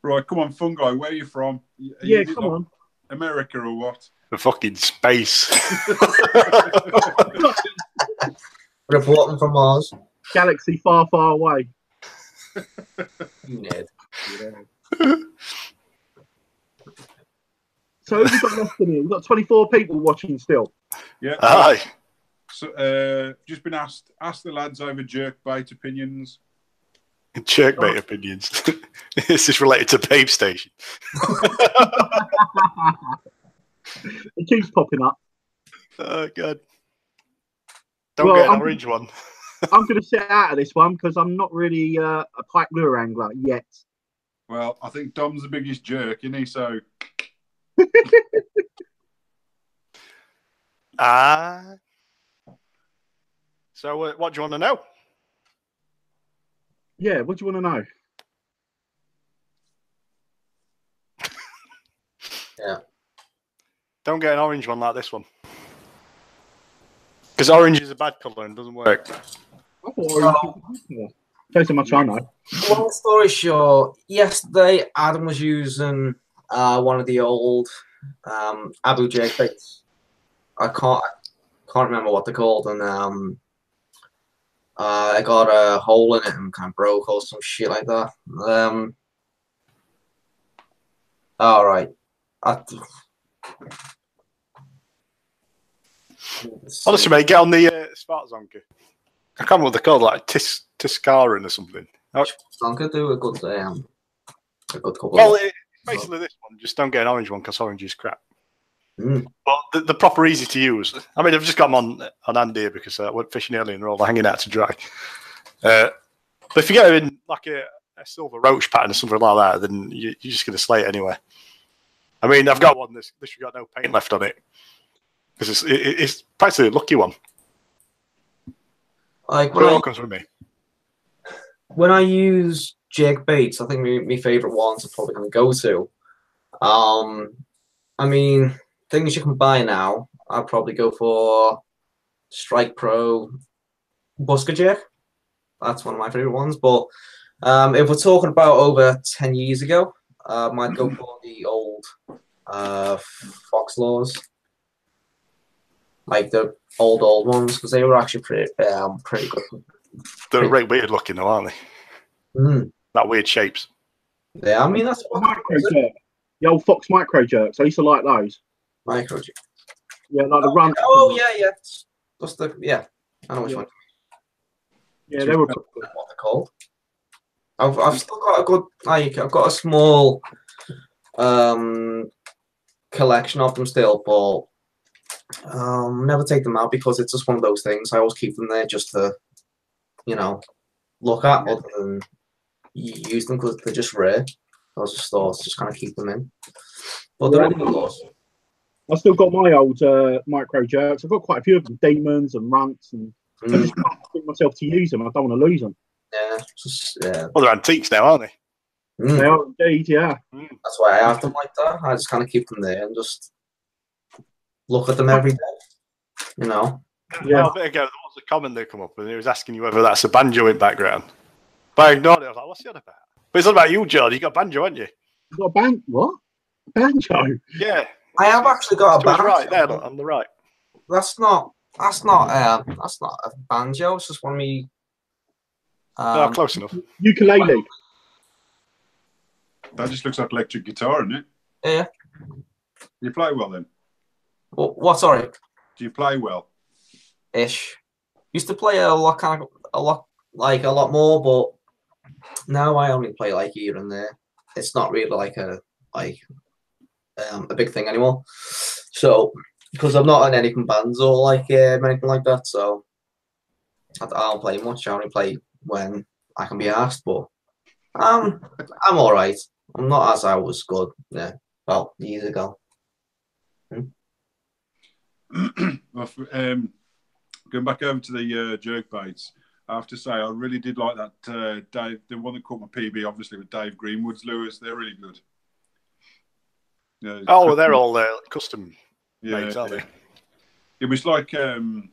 Right, come on, Fun Guy. Where are you from? Come on. America or what? The fucking space. Reporting from Mars. Galaxy far, far away. Ned. Yeah. So who've we got left in here? We've got 24 people watching still. Yeah. Aye. So, just been asked the lads over jerkbait opinions. Jerkbait opinions. This is related to Babe Station. It keeps popping up. Oh, God. Don't get an orange one. I'm going to sit out of this one because I'm not really a pike lure angler yet. Well, I think Dom's the biggest jerk, isn't he? So. So what do you want to know? Yeah, what do you want to know? Yeah. Don't get an orange one like this one. Because orange is a bad colour and doesn't work. I thought orange was Shows how much I know. Long story short, yesterday Adam was using one of the old Abu Jake baits. I can't remember what they're called, and I got a hole in it and kind of broke or some shit like that. All right. Honestly, mate, get on the Spark Zonka. I can't remember what they're called, like Tiscaran or something. Zonka do a good couple. Well, it's basically this one. Just don't get an orange one because orange is crap. But the proper easy to use. I mean, I've just got them on hand here because I went fishing earlier and they're all hanging out to dry. But if you get them in like a silver roach pattern or something like that, then you're just going to slay it anyway. I mean, I've got one that's literally got no paint left on it because it's practically a lucky one. Like But it all comes from me. When I use jig baits, I think my favourite ones are probably going to go to. I mean, things you can buy now, I'd probably go for Strike Pro Busker Jig. That's one of my favourite ones. But If we're talking about over 10 years ago, I might go for the old Fox laws, like the old ones, because they were actually pretty good. They're right weird looking though, aren't they? Mm. That weird shapes. Yeah, I mean that's micro jerk. The old Fox micro jerks. I used to like those. Micro jerk. Yeah, like the run. Oh yeah. Just I know which one. Yeah, they were good. What they're called. I've still got a good I've got a small collection of them still, but never take them out because it's just one of those things. I always keep them there just to look at, other than use them because they're just rare. I was just kind of keep them in. But they're really good. I still got my old micro jerks. I've got quite a few of them, demons and runts, and I just can't bring myself to use them. I don't want to lose them. Yeah, Well, they're antiques now, aren't they? They are indeed, yeah. That's why I have them like that. I just kind of keep them there and just look at them every day. Yeah. A bit ago, there was a comment that come up, and he was asking you whether that's a banjo in background. But I ignored it. I was like, what's he on about? But it's not about you, John. You got a banjo, haven't you? You got a what? Banjo? Yeah. I have actually got a banjo. Right there, on the right. That's not a banjo. It's just one of me. No, close enough. Ukulele. That just looks like electric guitar, isn't it? Yeah. You play well then? What? Sorry. Do you play well? Ish. Used to play a lot more, but now I only play like here and there. It's not really like a big thing anymore. So because I'm not in any bands or anything like that, so I don't play much. I only play when I can be asked, but I'm all right. I'm not as I was good. Yeah, well, years ago. Well, going back over to the jerk baits, I have to say I really did like that Dave, the one that caught my PB, obviously with Dave Greenwood's lures. They're really good. Oh, they're all custom made, aren't they? It was like PM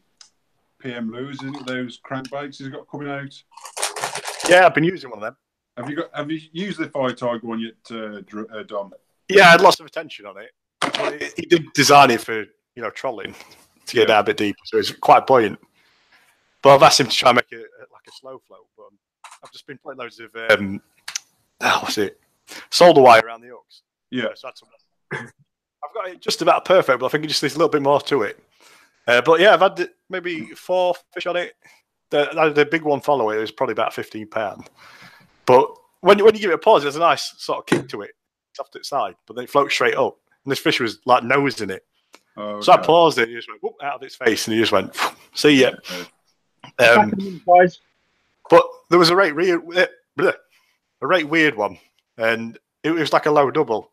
lures, isn't it? Those crankbaits he's got coming out. Yeah, I've been using one of them. Have you used the Fire Tiger one yet, Dom? Yeah, I had lots of attention on it. But he did design it for trolling to get down a bit deeper, so it's quite buoyant. But I've asked him to try and make it like a slow float. But I've just been putting loads of what's it? Solder wire around the hooks. Yeah, so I've got it just about perfect, but I think it just needs a little bit more to it. But yeah, I've had maybe 4 fish on it. The big one follow it was probably about £15. But when you give it a pause, there's a nice sort of kick to it. It's off to its side, but then it floats straight up. And this fish was like nosing it. Oh, okay. So I paused it, and he just went whoop, out of its face, and he just went, see ya. But there was a rate weird one, and it was like a low double.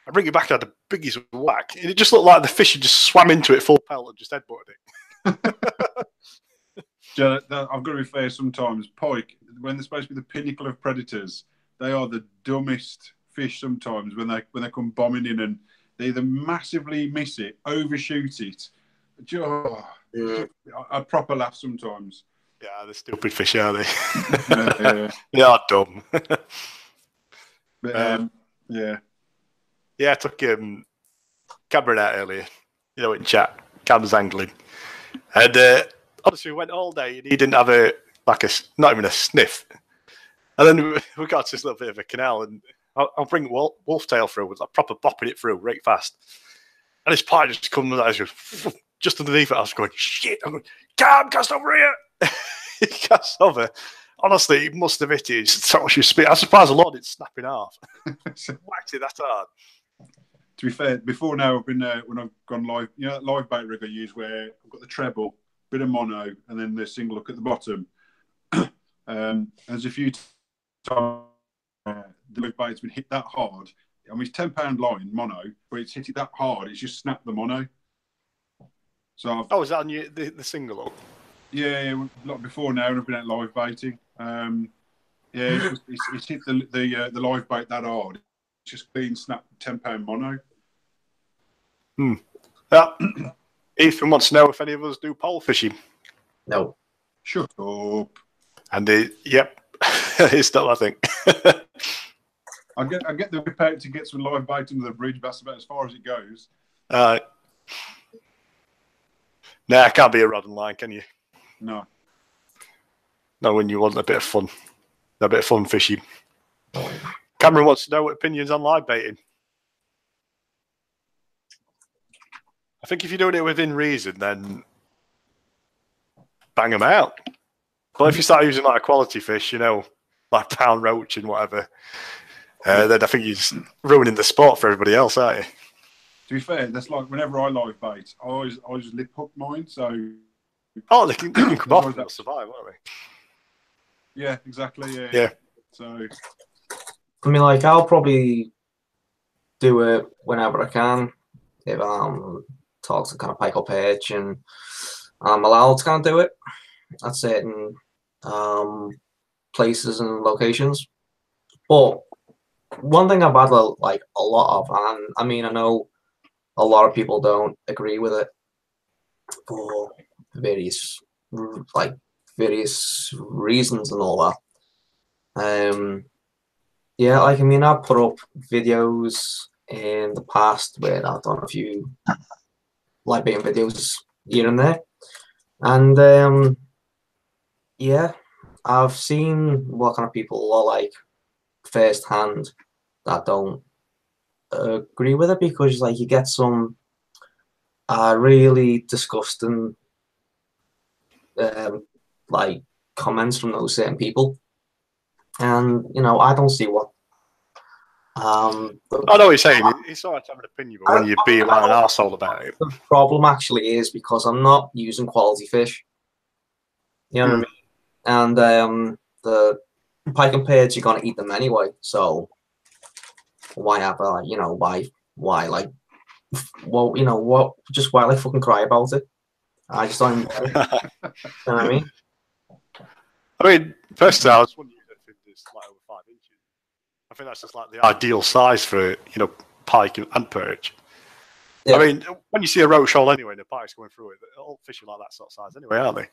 I bring it back, had the biggest whack, and it just looked like the fish had just swam into it full pelt and just headbutted it. Yeah, I've got to be fair. Sometimes pike, when they're supposed to be the pinnacle of predators, they are the dumbest fish. Sometimes when they come bombing in and they either massively miss it, overshoot it. I proper laugh sometimes. Yeah, they're stupid fish, aren't they? Yeah. They are dumb. But, yeah. Yeah, I took Cameron out earlier, in chat. Cam was angling. And honestly, we went all day and he didn't have not even a sniff. And then we got to this little bit of a canal and I'll bring wolf tail through with proper bopping it through right fast. And his pie just comes out just underneath it. I was going, shit. I'm going, Cam, cast over here. He cast over. Honestly, he must have hit it. So much speed. I'm surprised the Lord didn't snap in half. Whacked it that hard. To be fair, before now, I've been when I've gone live, that live bait rig I use where I've got the treble, bit of mono, and then the single hook at the bottom. There's a few times the live bait's been hit that hard. I mean, it's £10 line mono, but it's hit it that hard, it's just snapped the mono. So is that on the single hook? Yeah, like before now, and I've been out live baiting. It's hit the live bait that hard. It's just clean snap £10 mono. Ethan wants to know if any of us do pole fishing. No. Shut up. And It's not my thing. I get the whip out to get some live bait under the bridge, but that's about as far as it goes. Nah, it can't be a rod and line, can you? No. No, when you want a bit of fun fishing. Cameron wants to know what opinions on live baiting. I think if you're doing it within reason, then bang them out. But if you start using like a quality fish, you know, like pound roach and whatever, then I think you're just ruining the sport for everybody else, aren't you? To be fair, that's like whenever I live bait, I always lip hook mine. So they can come off and they'll survive, won't they? Yeah, exactly. Yeah. So I mean, like, I'll probably do it whenever I can. If talk to kind of pike or perch and I'm allowed to kind of do it at certain places and locations. But one thing I've had like a lot of, and I mean, I know a lot of people don't agree with it for various reasons and all that. Yeah, like, I mean, I've put up videos in the past where I've done a few live baiting videos here and there, and yeah, I've seen what kind of people are like firsthand that don't agree with it, because like you get some really disgusting like comments from those certain people, and you know, I don't see what I know what you're saying. It's all right to have an opinion, but when you be like an arsehole about it. The problem actually is because I'm not using quality fish. You know what I mean? And the pike and perch, you're gonna eat them anyway. So why have you know, why like, well, you know what? Just why like fucking cry about it? I just don't. You know what I mean? I mean, personally, I was wondering if it's like over 5 inches. I think that's just like the ideal size for, you know, pike and perch. Yeah. I mean, when you see a roach shoal anyway, and the pike's going through it, all fish are like that sort of size anyway, aren't they?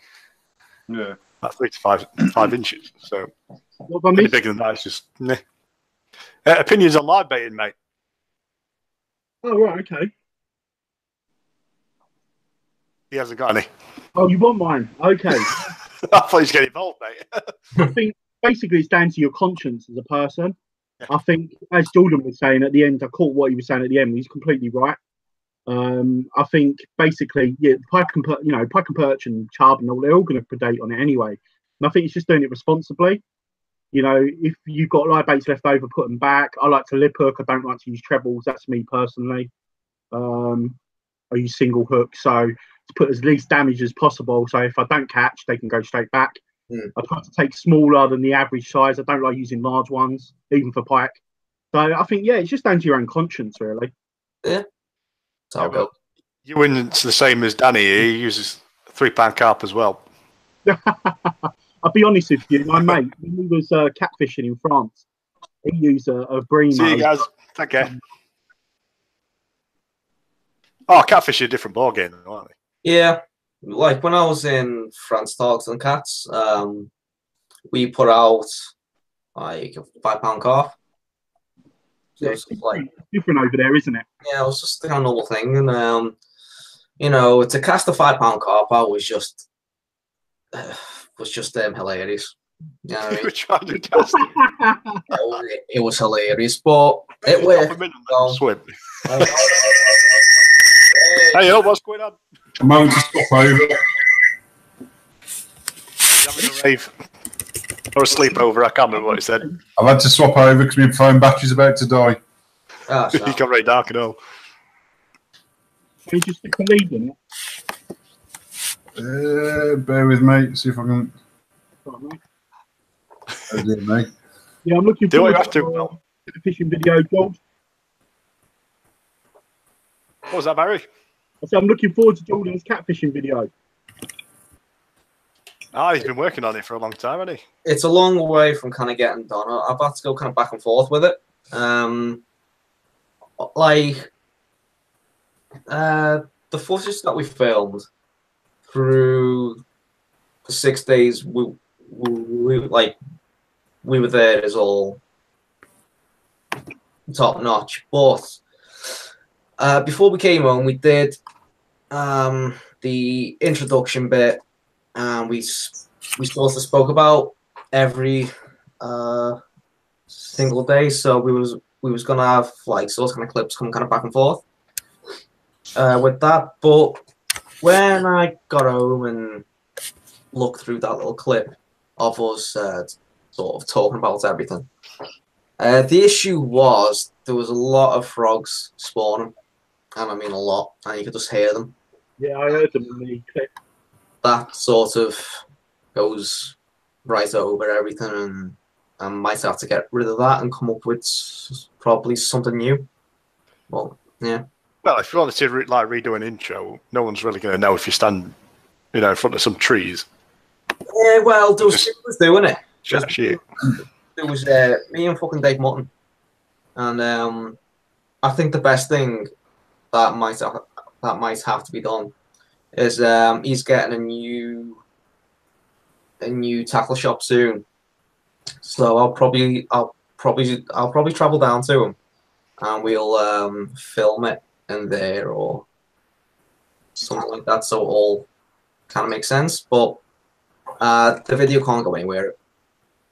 Yeah. About 3 to 5 inches. So any bigger than that, it's just meh. Opinions on live baiting, mate. Oh, right, okay. He hasn't got any. Oh, you want mine? Okay. I thought he was getting involved, mate. I think basically it's down to your conscience as a person. Yeah. I think, as Jordan was saying at the end, I caught what he was saying at the end. He's completely right. I think basically, yeah, pike and perch and chub and all, they're all going to predate on it anyway. And I think it's just doing it responsibly. You know, if you've got live baits left over, put them back. I like to lip hook. I don't like to use trebles. That's me personally. I use single hook, so to put as least damage as possible. So if I don't catch, they can go straight back. I try to take smaller than the average size. I don't like using large ones, even for pike. So I think, yeah, it's just down to your own conscience, really. Yeah. Yeah, well, you wouldn't the same as Danny. He uses £3 carp as well. I'll be honest with you, my mate, when he was catfishing in France, he used a Brimo. See you guys. Take care. Oh, catfish is a different ballgame, aren't they? Yeah. Like when I was in France Dogs and Cats, we put out like a £5 carp. So yeah, it's like different over there, isn't it? Yeah, it was just a kind of normal thing. And, you know, to cast a £5 carp out was just hilarious. You know what I mean? You were trying to cast it. It was hilarious, but it worked. Swim. Hey, what's going on? A moment to stop over. Having a rave or a sleepover. I can't remember what he said. I've had to swap over because my phone battery's about to die. Oh, you got very dark and all. Can you just stick a lead in it? Bear with me. See if I can. Mate. Yeah, I'm looking forward to a fishing video, George. What was that, Barry? I said I'm looking forward to Jordan's catfishing video. He's been working on it for a long time, hasn't he? It's a long way from kind of getting done. I've had to go kind of back and forth with it. Like the footage that we filmed through the 6 days we like we were there is all top notch. But before we came home, we did the introduction bit, and we sort of spoke about every single day. So we was gonna have like sort of kind of clips coming kind of back and forth with that. But when I got home and looked through that little clip of us sort of talking about everything, the issue was there was a lot of frogs spawning, and I mean a lot, and you could just hear them. Yeah, I heard them in the clip. That sort of goes right over everything, and I might have to get rid of that and come up with probably something new. Well, yeah. Well, if you wanted to like redo an intro, no one's really going to know if you stand, you know, in front of some trees. Yeah, well, there was doing it. There was me and fucking Dave Mutton, and I think the best thing that might have to be done is he's getting a new tackle shop soon, so I'll probably travel down to him, and we'll film it in there or something like that, so it all kind of makes sense. But the video can't go anywhere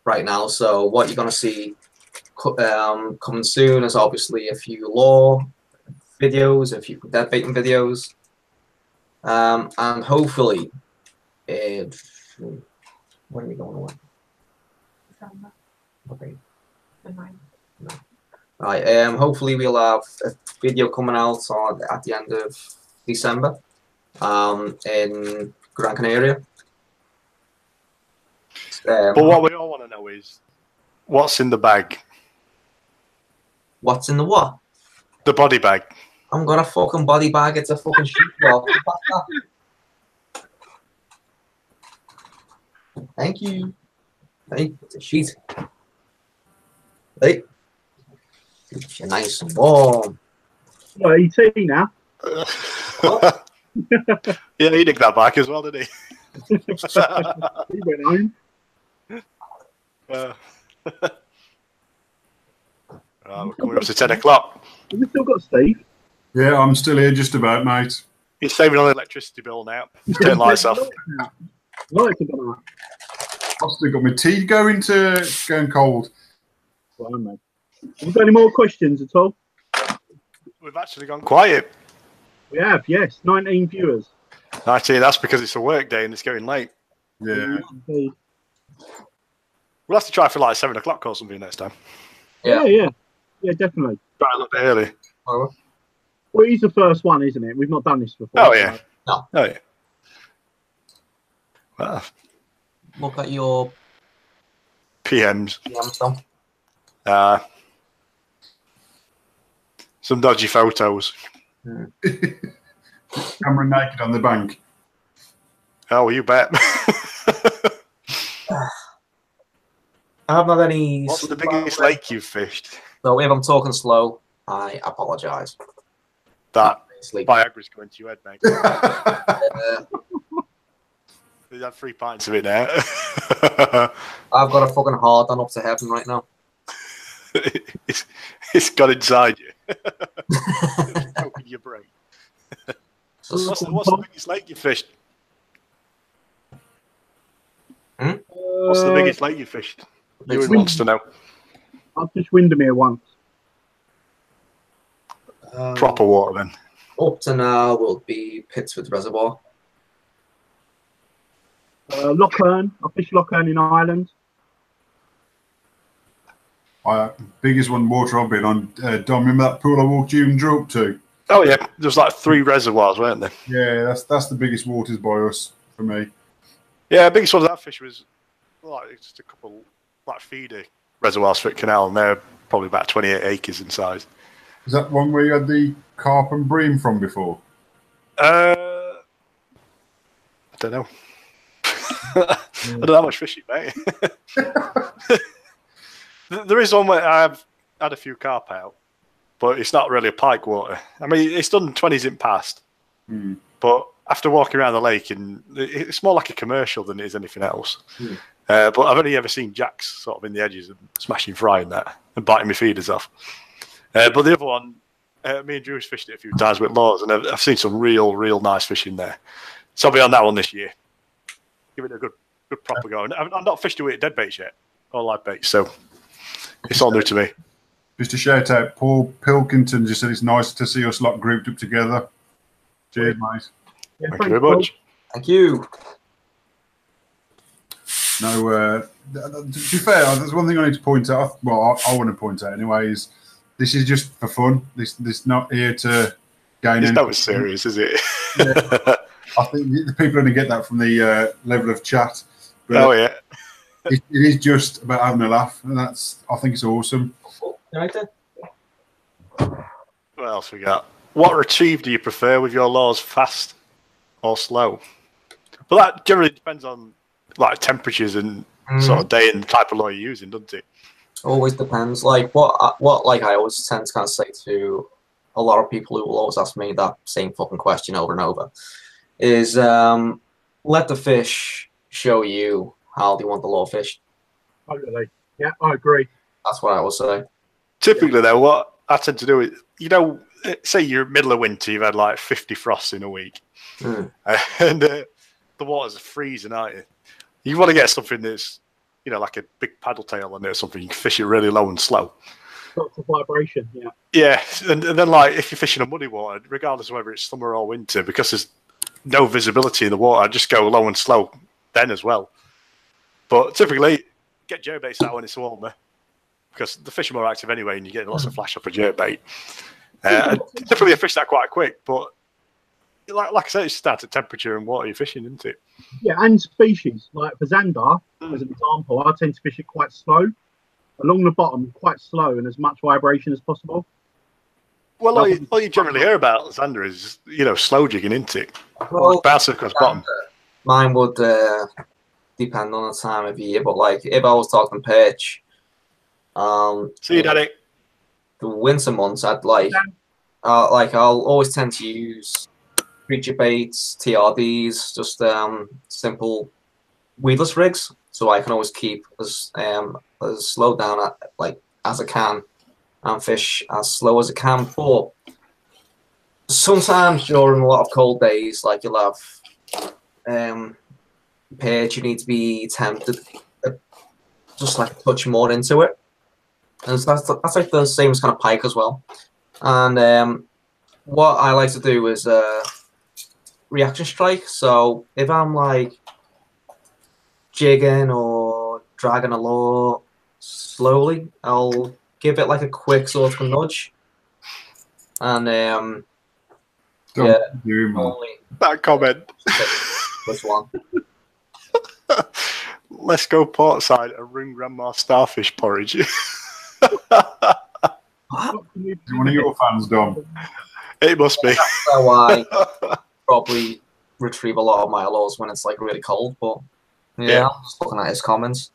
right now, so what you're gonna see coming soon is obviously a few lore videos, a few dead baiting videos, and hopefully, when are we going away? Okay. No. Right. Hopefully we'll have a video coming out at the end of December, in Gran Canaria. But what we all want to know is what's in the bag. What's in the what? The body bag. I'm got a fucking body bag. It's a fucking sheet roll. Thank you. Hey, it's a sheet. Hey. You're nice and warm. Well, ET now. Yeah, he nicked that back as well, didn't he? He went home. We're coming up to 10 o'clock. Have we still got Steve? Yeah, I'm still here just about, mate. He's saving on the electricity bill now. He's turning lights off. Lights are gone out. I've still got my tea going cold. Well, mate. Have you got any more questions at all? We've actually gone quiet. We have, yes. 19 viewers. 19, that's because it's a work day and it's going late. Yeah. Indeed. We'll have to try for like 7 o'clock or something next time. Yeah, definitely. Try a little bit early. Well, it is the first one, isn't it? We've not done this before. Oh, yeah. No. Oh, yeah. Well, Look at your PMs. stuff. Some dodgy photos. Camera naked on the bank. Oh, you bet. I haven't had any. What's the biggest lake you've fished? So if I'm talking slow, I apologise. That Sleep. Viagra's going to your head, mate. You have 3 pints of it now. I've got a fucking hard on up to heaven right now. It's got inside you. It's choking your brain. What's the biggest lake you fished? What's the biggest lake you fished? You wants to know. I've fished Windermere once. Proper water then. Up to now will be Pittsford Reservoir. Lochern. I fished Lochern in Ireland. Biggest one water I've been on. Dom, remember that pool I walked you and drove up to? Oh yeah, there's like 3 reservoirs, weren't there? Yeah, that's the biggest waters by us for me. Yeah, the biggest one that fish was like just a couple like feeder reservoirs for Canal, and they're probably about 28 acres in size. Is that one where you had the carp and bream from before? I don't know. I don't know how much fishing, mate. There is one where I've had a few carp out, but it's not really a pike water. I mean, it's done 20s in past, but after walking around the lake, and it's more like a commercial than it is anything else. But I've only ever seen jacks sort of in the edges and smashing fry in that and biting my feeders off. But the other one, me and Drew's fished it a few times with lures, and I've seen some real nice fish in there. So I'll be on that one this year. Give it a good proper go. And I've not fished it with dead baits yet, or live baits, so it's all new to me. Just a shout out, Paul Pilkington just said it's nice to see us lot grouped up together. Cheers, mate. Yeah, Thank you very much. Thank you. No, to be fair, there's one thing I need to point out. Well, I want to point out anyway. Is this is just for fun. This not here to gain. It's not serious, is it? Yeah. I think the people are going to get that from the level of chat. But oh yeah, it is just about having a laugh, and I think it's awesome. Right there. What else we got? What retrieve do you prefer with your lures, fast or slow? But that generally depends on like temperatures and sort of day and the type of lure you're using, doesn't it? Always depends. Like what like I always tend to kind of say to a lot of people who will always ask me that same fucking question over and over is let the fish show you how they want the lure fished. Totally. Yeah, I agree. That's what I will say. Typically, though, what I tend to do is, say you're middle of winter, you've had like 50 frosts in a week, and the water's freezing, aren't you? You want to get something that's, like a big paddle tail on it or something. You can fish it really low and slow. Lots of vibration, yeah. Yeah, and then like if you're fishing on muddy water, regardless of whether it's summer or winter, because there's no visibility in the water, just go low and slow then as well. But typically, get jerkbaits out when it's warmer, because the fish are more active anyway, and you're getting lots of flash off a jerkbait. Typically, I fish that quite quick, but like I said, it's down to temperature and water you're fishing, isn't it? Yeah, and species. Like for Zander, as an example, I tend to fish it quite slow. Along the bottom, quite slow, and as much vibration as possible. Well, all you generally hear about Zander is, slow jigging, isn't it? Well, bouncing across bottom. Mine would depend on the time of year, but like if I was talking perch, see you, Daddy. The winter months, I'll always tend to use creature baits, TRDs, just simple weedless rigs, so I can always keep as slow down as I can and fish as slow as I can. But sometimes during a lot of cold days, like you'll have perch, you need to be tempted just like a touch more into it, and that's like the same as kind of pike as well. And what I like to do is reaction strike. So if I'm like jigging or dragging a lure slowly, I'll give it like a quick sort of nudge, and that comment. Which one? Let's go portside and ring Grandma starfish porridge. One of your fans, Dom? It must be. That's how I probably retrieve a lot of my lures when it's like really cold. But yeah, I'm just looking at his comments.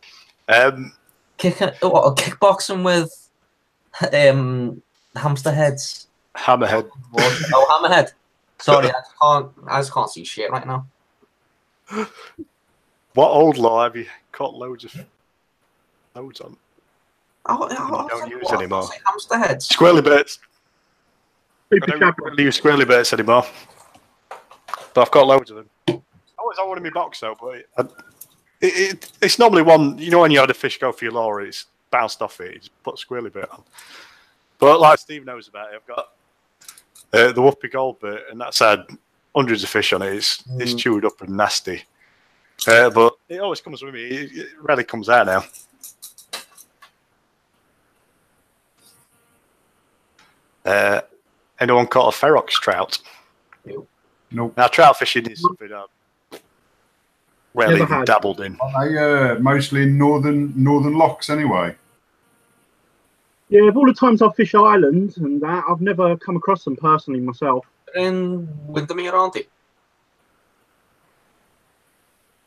Kickboxing with hamster heads. Hammerhead. Oh, hammerhead. Sorry, I just can't see shit right now. What old law have you caught loads on? Oh, don't use anymore. Hamster heads. Squirrely baits. I don't really use squirrely baits anymore, but I've got loads of them. I always have one in my box though, but it's normally one. When you had a fish go for your lure, it's bounced off it. You just put a squirrely bait on. But like Steve knows about it, I've got the Whoopi Gold bait, and that's had hundreds of fish on it. It's chewed up and nasty. But it always comes with me. It rarely comes out now. Anyone caught a ferox trout? Nope. Now, trout fishing is something I've rarely even dabbled in. Are they mostly in northern lochs anyway? Yeah, of all the times I've fished Ireland and that, I've never come across them personally myself. In Windermere, aren't they?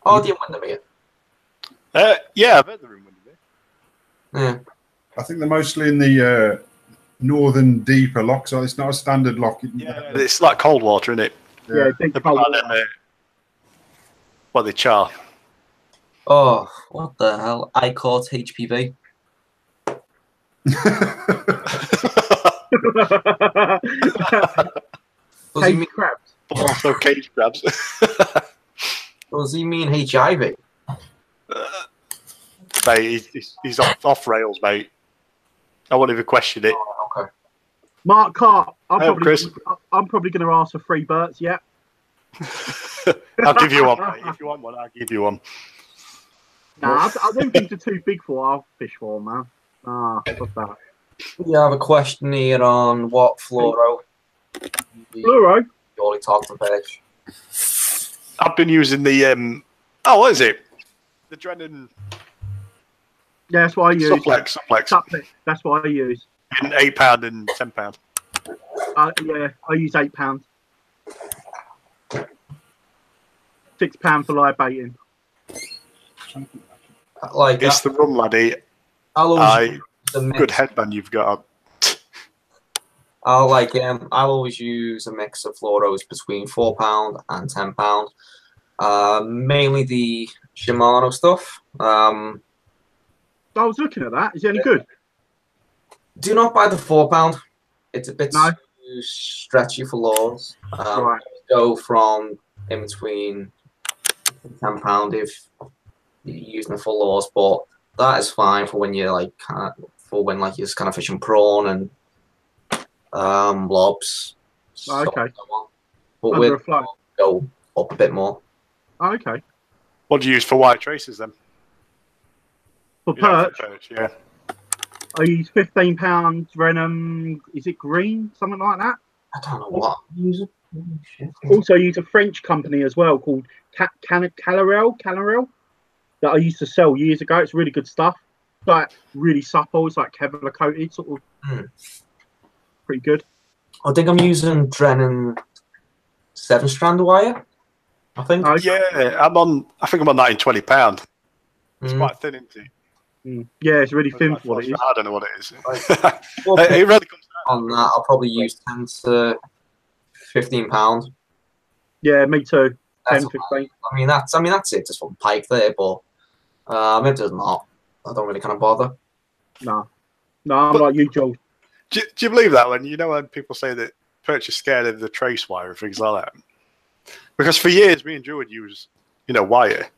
Are they in Windermere? Yeah, I bet they're in Windermere. Yeah. I think they're mostly in the northern deeper lochs. So it's not a standard loch. Yeah, it's like cold water, isn't it? Yeah, deep They're cold like water. them, what they char. Oh, what the hell? I caught HPV. Does he Cage mean, crabs. But also cage crabs. does he mean HIV? Mate, he's off rails, mate. I won't even question it. Oh, okay. Mark Cart, Chris. I'm probably going to ask for 3 Berts, yeah. I'll give you one, mate. If you want one, I'll give you one. Nah, I don't think they're too big for I'll fish for, man. Ah, what's that? We have a question here on what fluoro. Fluoro? You already talked on page. I've been using the what is it? The Drennan Yeah, that's what I use. Supplex. Supplex, that's what I use. In £8 and £10. Yeah, I use £8. £6 for live baiting. Like It's the rum, laddie. Good headband you've got. I'll always use a mix of fluoros between £4 and £10. Mainly the Shimano stuff. I was looking at that. Is it any good? Do not buy the £4. It's a bit No. too stretchy for lures. Right. Go from in between £10 if you're using the full lures, but that is fine for when you're like you're just kind of fishing prawn and lobs. Oh, okay. But Under we'll a float. go up a bit more. Oh, okay. What do you use for white traces then? For You know, perch, yeah. I use £15 Renum. Is it green? Something like that. I don't know what I'm using. Also, I use a French company as well called Canal that I used to sell years ago. It's really good stuff. It's like really supple. It's like Kevlar coated, sort of. Pretty good. I think I'm using Drennan 7-strand wire. I think. Yeah, I think I'm on that in £20. It's quite thin, isn't it? Yeah, it's really thin for what it is. I don't know what it is. It really comes on that. I'll probably use 10 to £15. Yeah, me too. That's 10, 15. I mean that's it. Just from Pike there, but if there's not, I don't really kind of bother. No, I'm like you, Joel. Do you believe that when people say that perch are scared of the trace wire and things like that? Because for years, me and Drew would use, wire,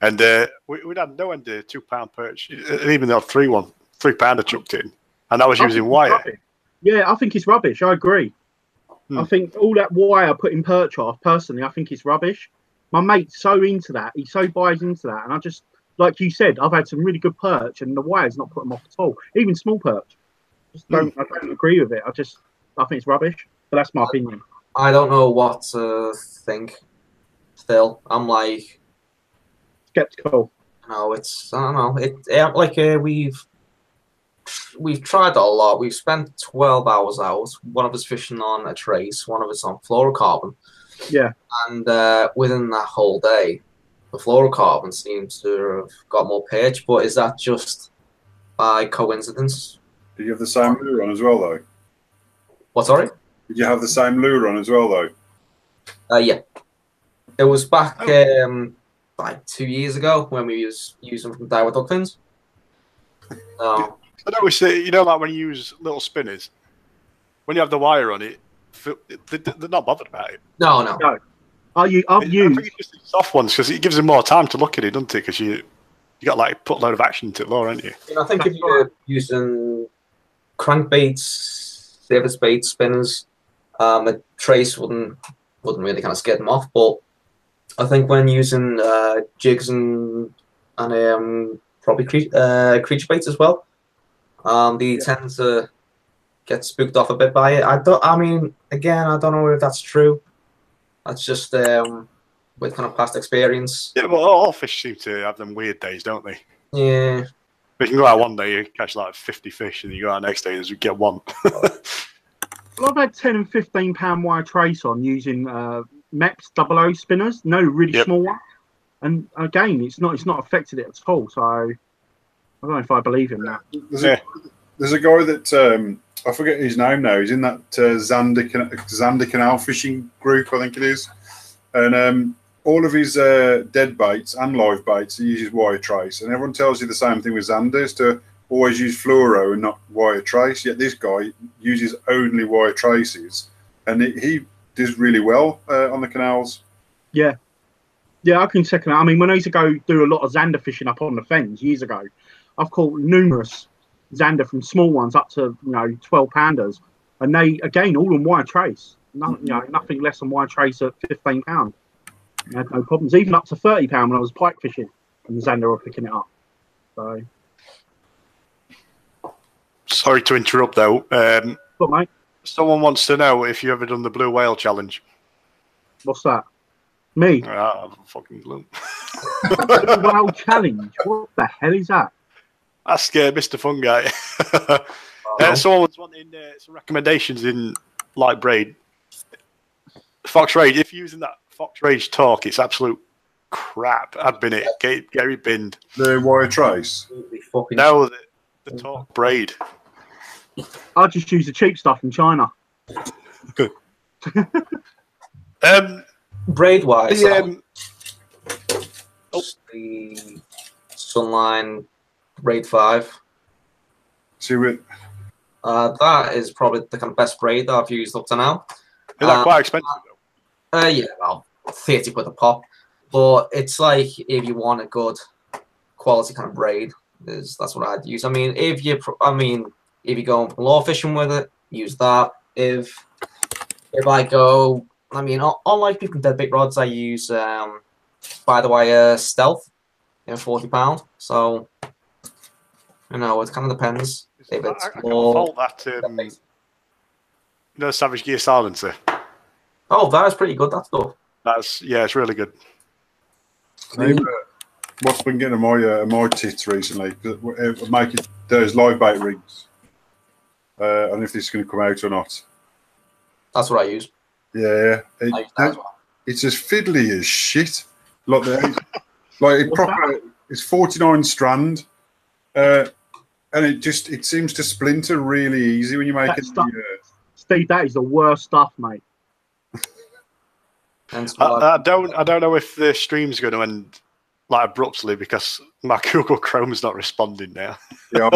and we'd had no end of £2 perch, and even though £3 chucked in, and I was using wire. Rubbish. Yeah, I think it's rubbish. I agree. I think all that wire putting perch off, personally, I think it's rubbish. My mate's so into that. He so buys into that, and I just, like you said, I've had some really good perch, and the wire's not putting them off at all. Even small perch. I don't agree with it. I think it's rubbish. But that's my opinion. I don't know what to think. Still, I'm like skeptical. No, I don't know. We've tried it a lot. We've spent 12 hours out. One of us fishing on a trace, one of us on fluorocarbon. Yeah. And within that whole day, the fluorocarbon seems to have got more perch. But is that just by coincidence? Did you have the same lure on as well, though? What, sorry? Did you have the same lure on as well, though? Yeah. It was back like 2 years ago when we was using from Daiwa Duckfins. I noticed that, like when you use little spinners, when you have the wire on it, they're not bothered about it. No. I've used. I think it's just the soft ones because it gives them more time to look at it, doesn't it? Because you got like put a load of action into it, lower, haven't you? I think if you're using crankbaits, service bait spinners, a trace wouldn't really kind of scare them off. But I think when using jigs and probably creature baits as well, they tend to get spooked off a bit by it. I don't know if that's true. That's just with kind of past experience. Yeah, well, all fish seem to have them weird days, don't they? Yeah. You can go out one day, you catch like 50 fish, and you go out next day, and you get one. Well, I've had 10 and £15 wire trace on using MEPS 00 spinners. No, really small one. And again, it's not affected it at all. So I don't know if I believe him now. There's a guy that I forget his name now. He's in that Zander Canal fishing group, I think it is. And all of his dead baits and live baits, he uses wire trace. And everyone tells you the same thing with Zander, is to always use fluoro and not wire trace. Yet this guy uses only wire traces, and he does really well on the canals. Yeah. Yeah, I can second that. I mean, when I used to go do a lot of Zander fishing up on the fens years ago, I've caught numerous Zander from small ones up to 12 pounders, and they again all on wire trace. Nothing less than wire trace at £15. I had no problems, even up to £30 when I was pike fishing, and the Zander were picking it up. So, sorry to interrupt though. but mate, someone wants to know if you ever done the blue whale challenge. What's that? Me? Ah, fucking glue. Blue whale challenge? What the hell is that? Ask Mr. Fun Guy. Someone was wanting some recommendations in light braid. Fox Rage, if you're using that Fox Rage talk, it's absolute crap. I'd bin it. Get it binned. The wire trace? No, the talk braid. I just use the cheap stuff from China. Braid wise, the Sunline Braid 5. See it. That is probably the kind of best braid that I've used up to now. Is that quite expensive though? Yeah, well, 30 quid a pop. But it's like if you want a good quality kind of braid, that's what I'd use. I mean, if you're going lure fishing with it, use that. If I go, I mean, unlike different dead bait rods, I use by the way Stealth in £40. So it kind of depends. If it's I can't fault that. Savage Gear silencer. Oh, that is pretty good. That stuff. It's really good. What's been getting my tits recently? Making those live bait rigs. I don't know if this is going to come out or not. That's what I use. Yeah, it's as fiddly as shit. It's 49 strand, and it seems to splinter really easy when you make it. Steve, that is the worst stuff, mate. I don't know if the stream's going to end like abruptly because my Google Chrome's not responding now. Yeah,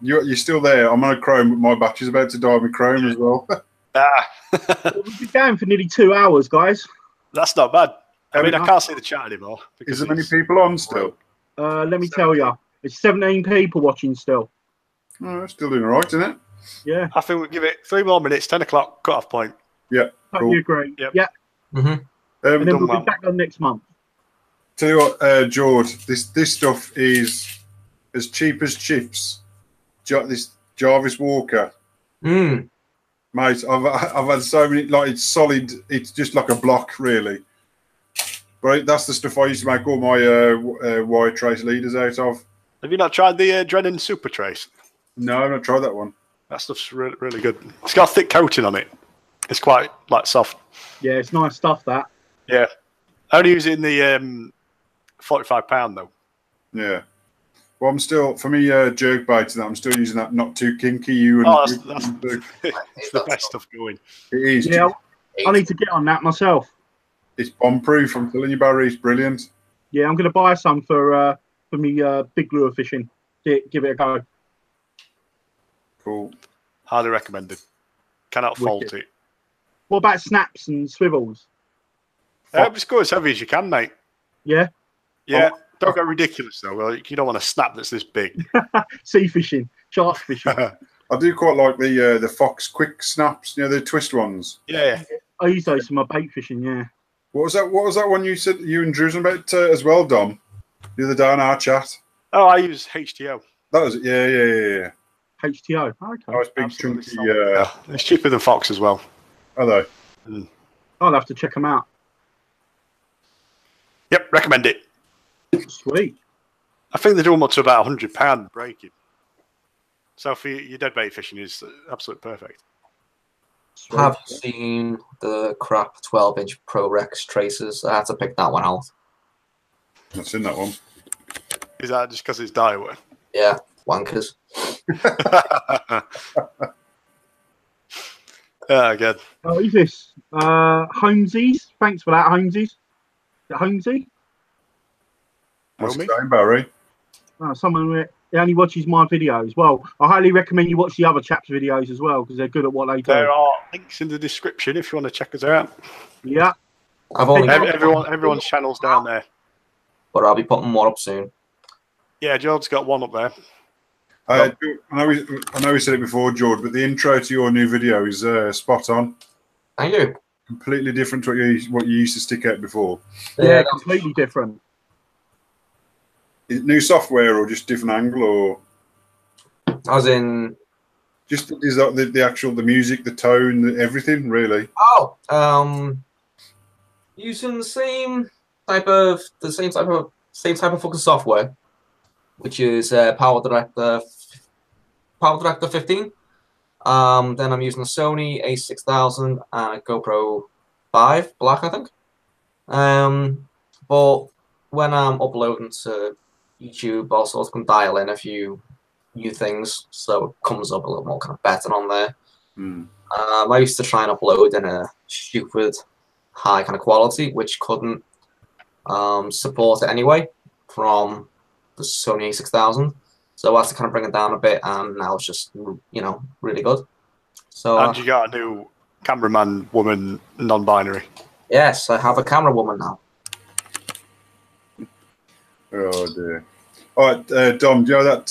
you're still there. I'm on a Chrome, but my battery's about to die on my Chrome as well. We've been going for nearly 2 hours, guys. That's not bad. I can't see the chat anymore. Is there many people on still? Let me tell you, it's 17 people watching still. Oh, still doing all right, isn't it? Yeah. I think we'll give it 3 more minutes, 10 o'clock, cut-off point. Yeah. Totally agree. Yep. Yeah. Mm-hmm. And then we'll be back on next month. Tell you what, George, this stuff is as cheap as chips. This Jarvis Walker. Mm. Mate, I've had so many, it's solid, it's just like a block, really. But that's the stuff I used to make all my wire trace leaders out of. Have you not tried the Drennan Super Trace? No, I've not tried that one. That stuff's really, really good. It's got a thick coating on it. It's quite soft. Yeah, it's nice stuff, that. Yeah. I only use it in the £45 though. Yeah. Well, I'm still, for me, jerk bites, I'm still using that not too kinky. That's it's the best stuff going. It is. Yeah, I need to get on that myself. It's bomb proof. I'm telling you, Barry, it's brilliant. Yeah, I'm going to buy some for me big lure fishing. Give it a go. Cool. Highly recommended. Cannot fault it. What about snaps and swivels? Just go as heavy as you can, mate. Yeah? Yeah. Don't go ridiculous, though. You don't want a snap that's this big. Sea fishing, shark fishing. I do quite like the Fox quick snaps, the twist ones. Yeah. I use those for my bait fishing, yeah. What was that one you said you and Drew's about as well, Dom? The other day on our chat. Oh, I use HTO. That was it. Yeah. HTO. Okay. Nice big chunky. It's cheaper than Fox as well. Are they? I'll have to check them out. Yep, recommend it. Sweet. I think they do them up to about £100 breaking. So for your dead bait fishing is absolutely perfect. Sweet. Have you seen the crap 12-inch Pro Rex traces? I had to pick that one out. I've seen that one. Is that just because it's Daiwa? Yeah, wankers. Good. Oh, who's this? Holmesies. Thanks for that, Holmesies. Is it Holmesy? What's his name, Barry? Someone that only watches my videos. Well, I highly recommend you watch the other chaps' videos as well because they're good at what they do. There are links in the description if you want to check us out. Yeah. I've only Everyone's channel's down there. But I'll be putting more up soon. Yeah, George's got one up there. I know we said it before, George, but the intro to your new video is spot on. Thank you. Completely different to what you used to stick out before. Yeah, completely different. Is it new software or just different angle, or as in just is that the actual the music, the tone, everything really? Oh, using the same type of fucking software, which is Power Director 15. Then I'm using a Sony A6000 and a GoPro 5 Black, I think. But when I'm uploading to YouTube, I'll sort of can dial in a few new things, so it comes up a little more kind of better on there. I used to try and upload in a stupid high kind of quality, which couldn't support it anyway from the Sony A6000. So I had to kind of bring it down a bit, and now it's just, you know, really good. So and you got a new cameraman woman non-binary. Yes, I have a camera woman now. Oh dear. All right, Dom, do you know that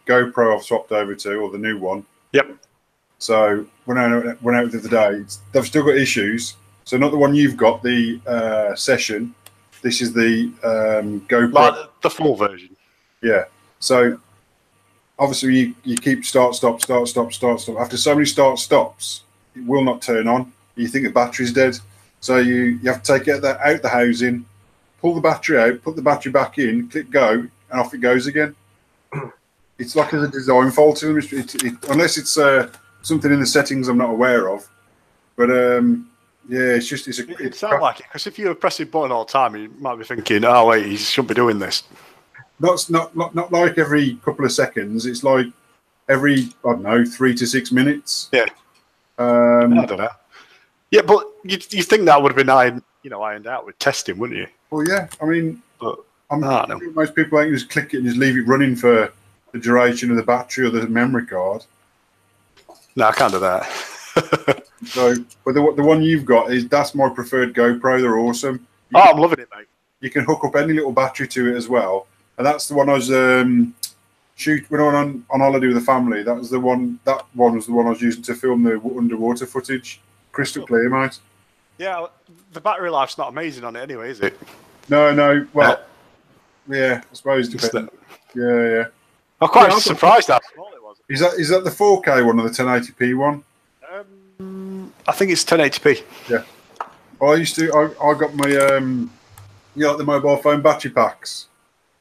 GoPro I've swapped over to, or the new one? Yep. So when I went out the other day, they've still got issues. So not the one you've got, the Session. This is the GoPro. Like the full version. Yeah. So obviously you keep start, stop, start, stop, start, stop. After so many start, stops, it will not turn on. You think the battery's dead. So you have to take it out the housing, pull the battery out, put the battery back in, click go, and off it goes again. It's like there's a design fault in them, unless it's something in the settings I'm not aware of. But yeah, it's just it sounds like it, because if you were pressing button all the time, you might be thinking, "Oh wait, he shouldn't be doing this." Not like every couple of seconds. It's like every, I don't know, 3 to 6 minutes. Yeah. I don't know. Yeah, but you think that would have been ironed out with testing, wouldn't you? Well, yeah. I mean, but I'm sure most people ain't just click it and just leave it running for the duration of the battery or the memory card. No, I can't do that. So, but the one you've got that's my preferred GoPro. They're awesome. I'm loving it, mate. You can hook up any little battery to it as well, and that's the one I was when I went on holiday with the family. That was the one. That one was the one I was using to film the underwater footage. Crystal clear, mate. Yeah, the battery life's not amazing on it anyway, is it? No. Well, yeah, I suppose it depends. Yeah. I'm quite surprised how small it was. Is that the 4K one or the 1080p one? I think it's 1080p. Yeah. I got my like the mobile phone battery packs.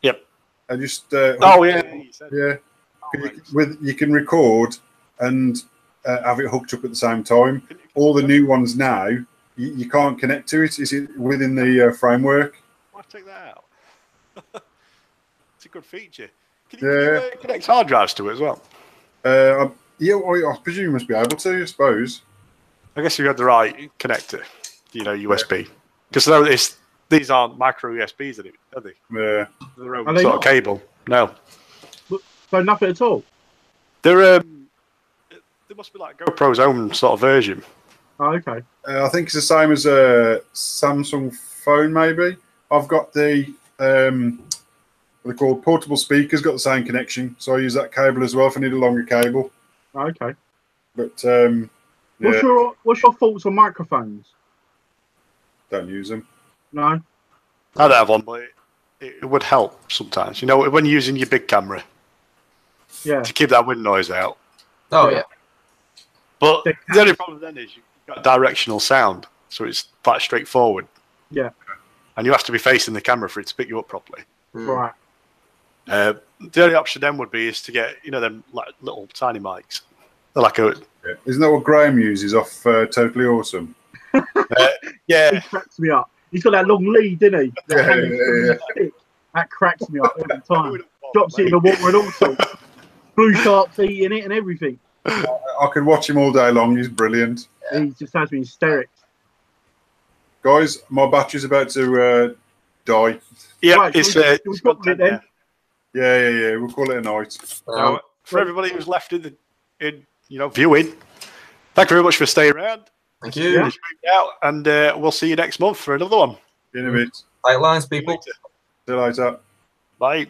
Yep. I just yeah. You can record and have it hooked up at the same time. All the new ones now, you can't connect to it. Is it within the framework? Why take that out? It's a good feature. Can you connect hard drives to it as well? I presume you must be able to, I suppose. I guess you had the right connector, USB. Because these aren't micro USBs, are they? Yeah. They're own sort of cable. No. So nothing at all? There must be like GoPro's own sort of version. Oh, okay. I think it's the same as a Samsung phone, maybe. I've got the what they're called portable speakers, got the same connection, so I use that cable as well if I need a longer cable. Oh, okay. But what's your thoughts on microphones? Don't use them. No. I don't have one, but it would help sometimes. When you're using your big camera. Yeah. To keep that wind noise out. Oh yeah. But the only problem then is you've got directional sound, so it's quite straightforward. Yeah. And you have to be facing the camera for it to pick you up properly. Right. The only option then would be is to get them like little tiny mics. They're like a. Yeah. Isn't that what Graham uses off Totally Awesome? Yeah. He cracks me up. He's got that long lead, didn't he? Yeah. That cracks me up every time. Drops it in the water and all sorts. Blue sharks eating it and everything. I could watch him all day long. He's brilliant. He just has me in hysterics. Guys, my battery's about to die. Yeah, Right, it's we've got it then. Yeah. We'll call it a night. So for everybody who's left in viewing, thank you very much for staying around. Thank you. Out, and we'll see you next month for another one. In a bit. Tight lines, people. See you later. Bye.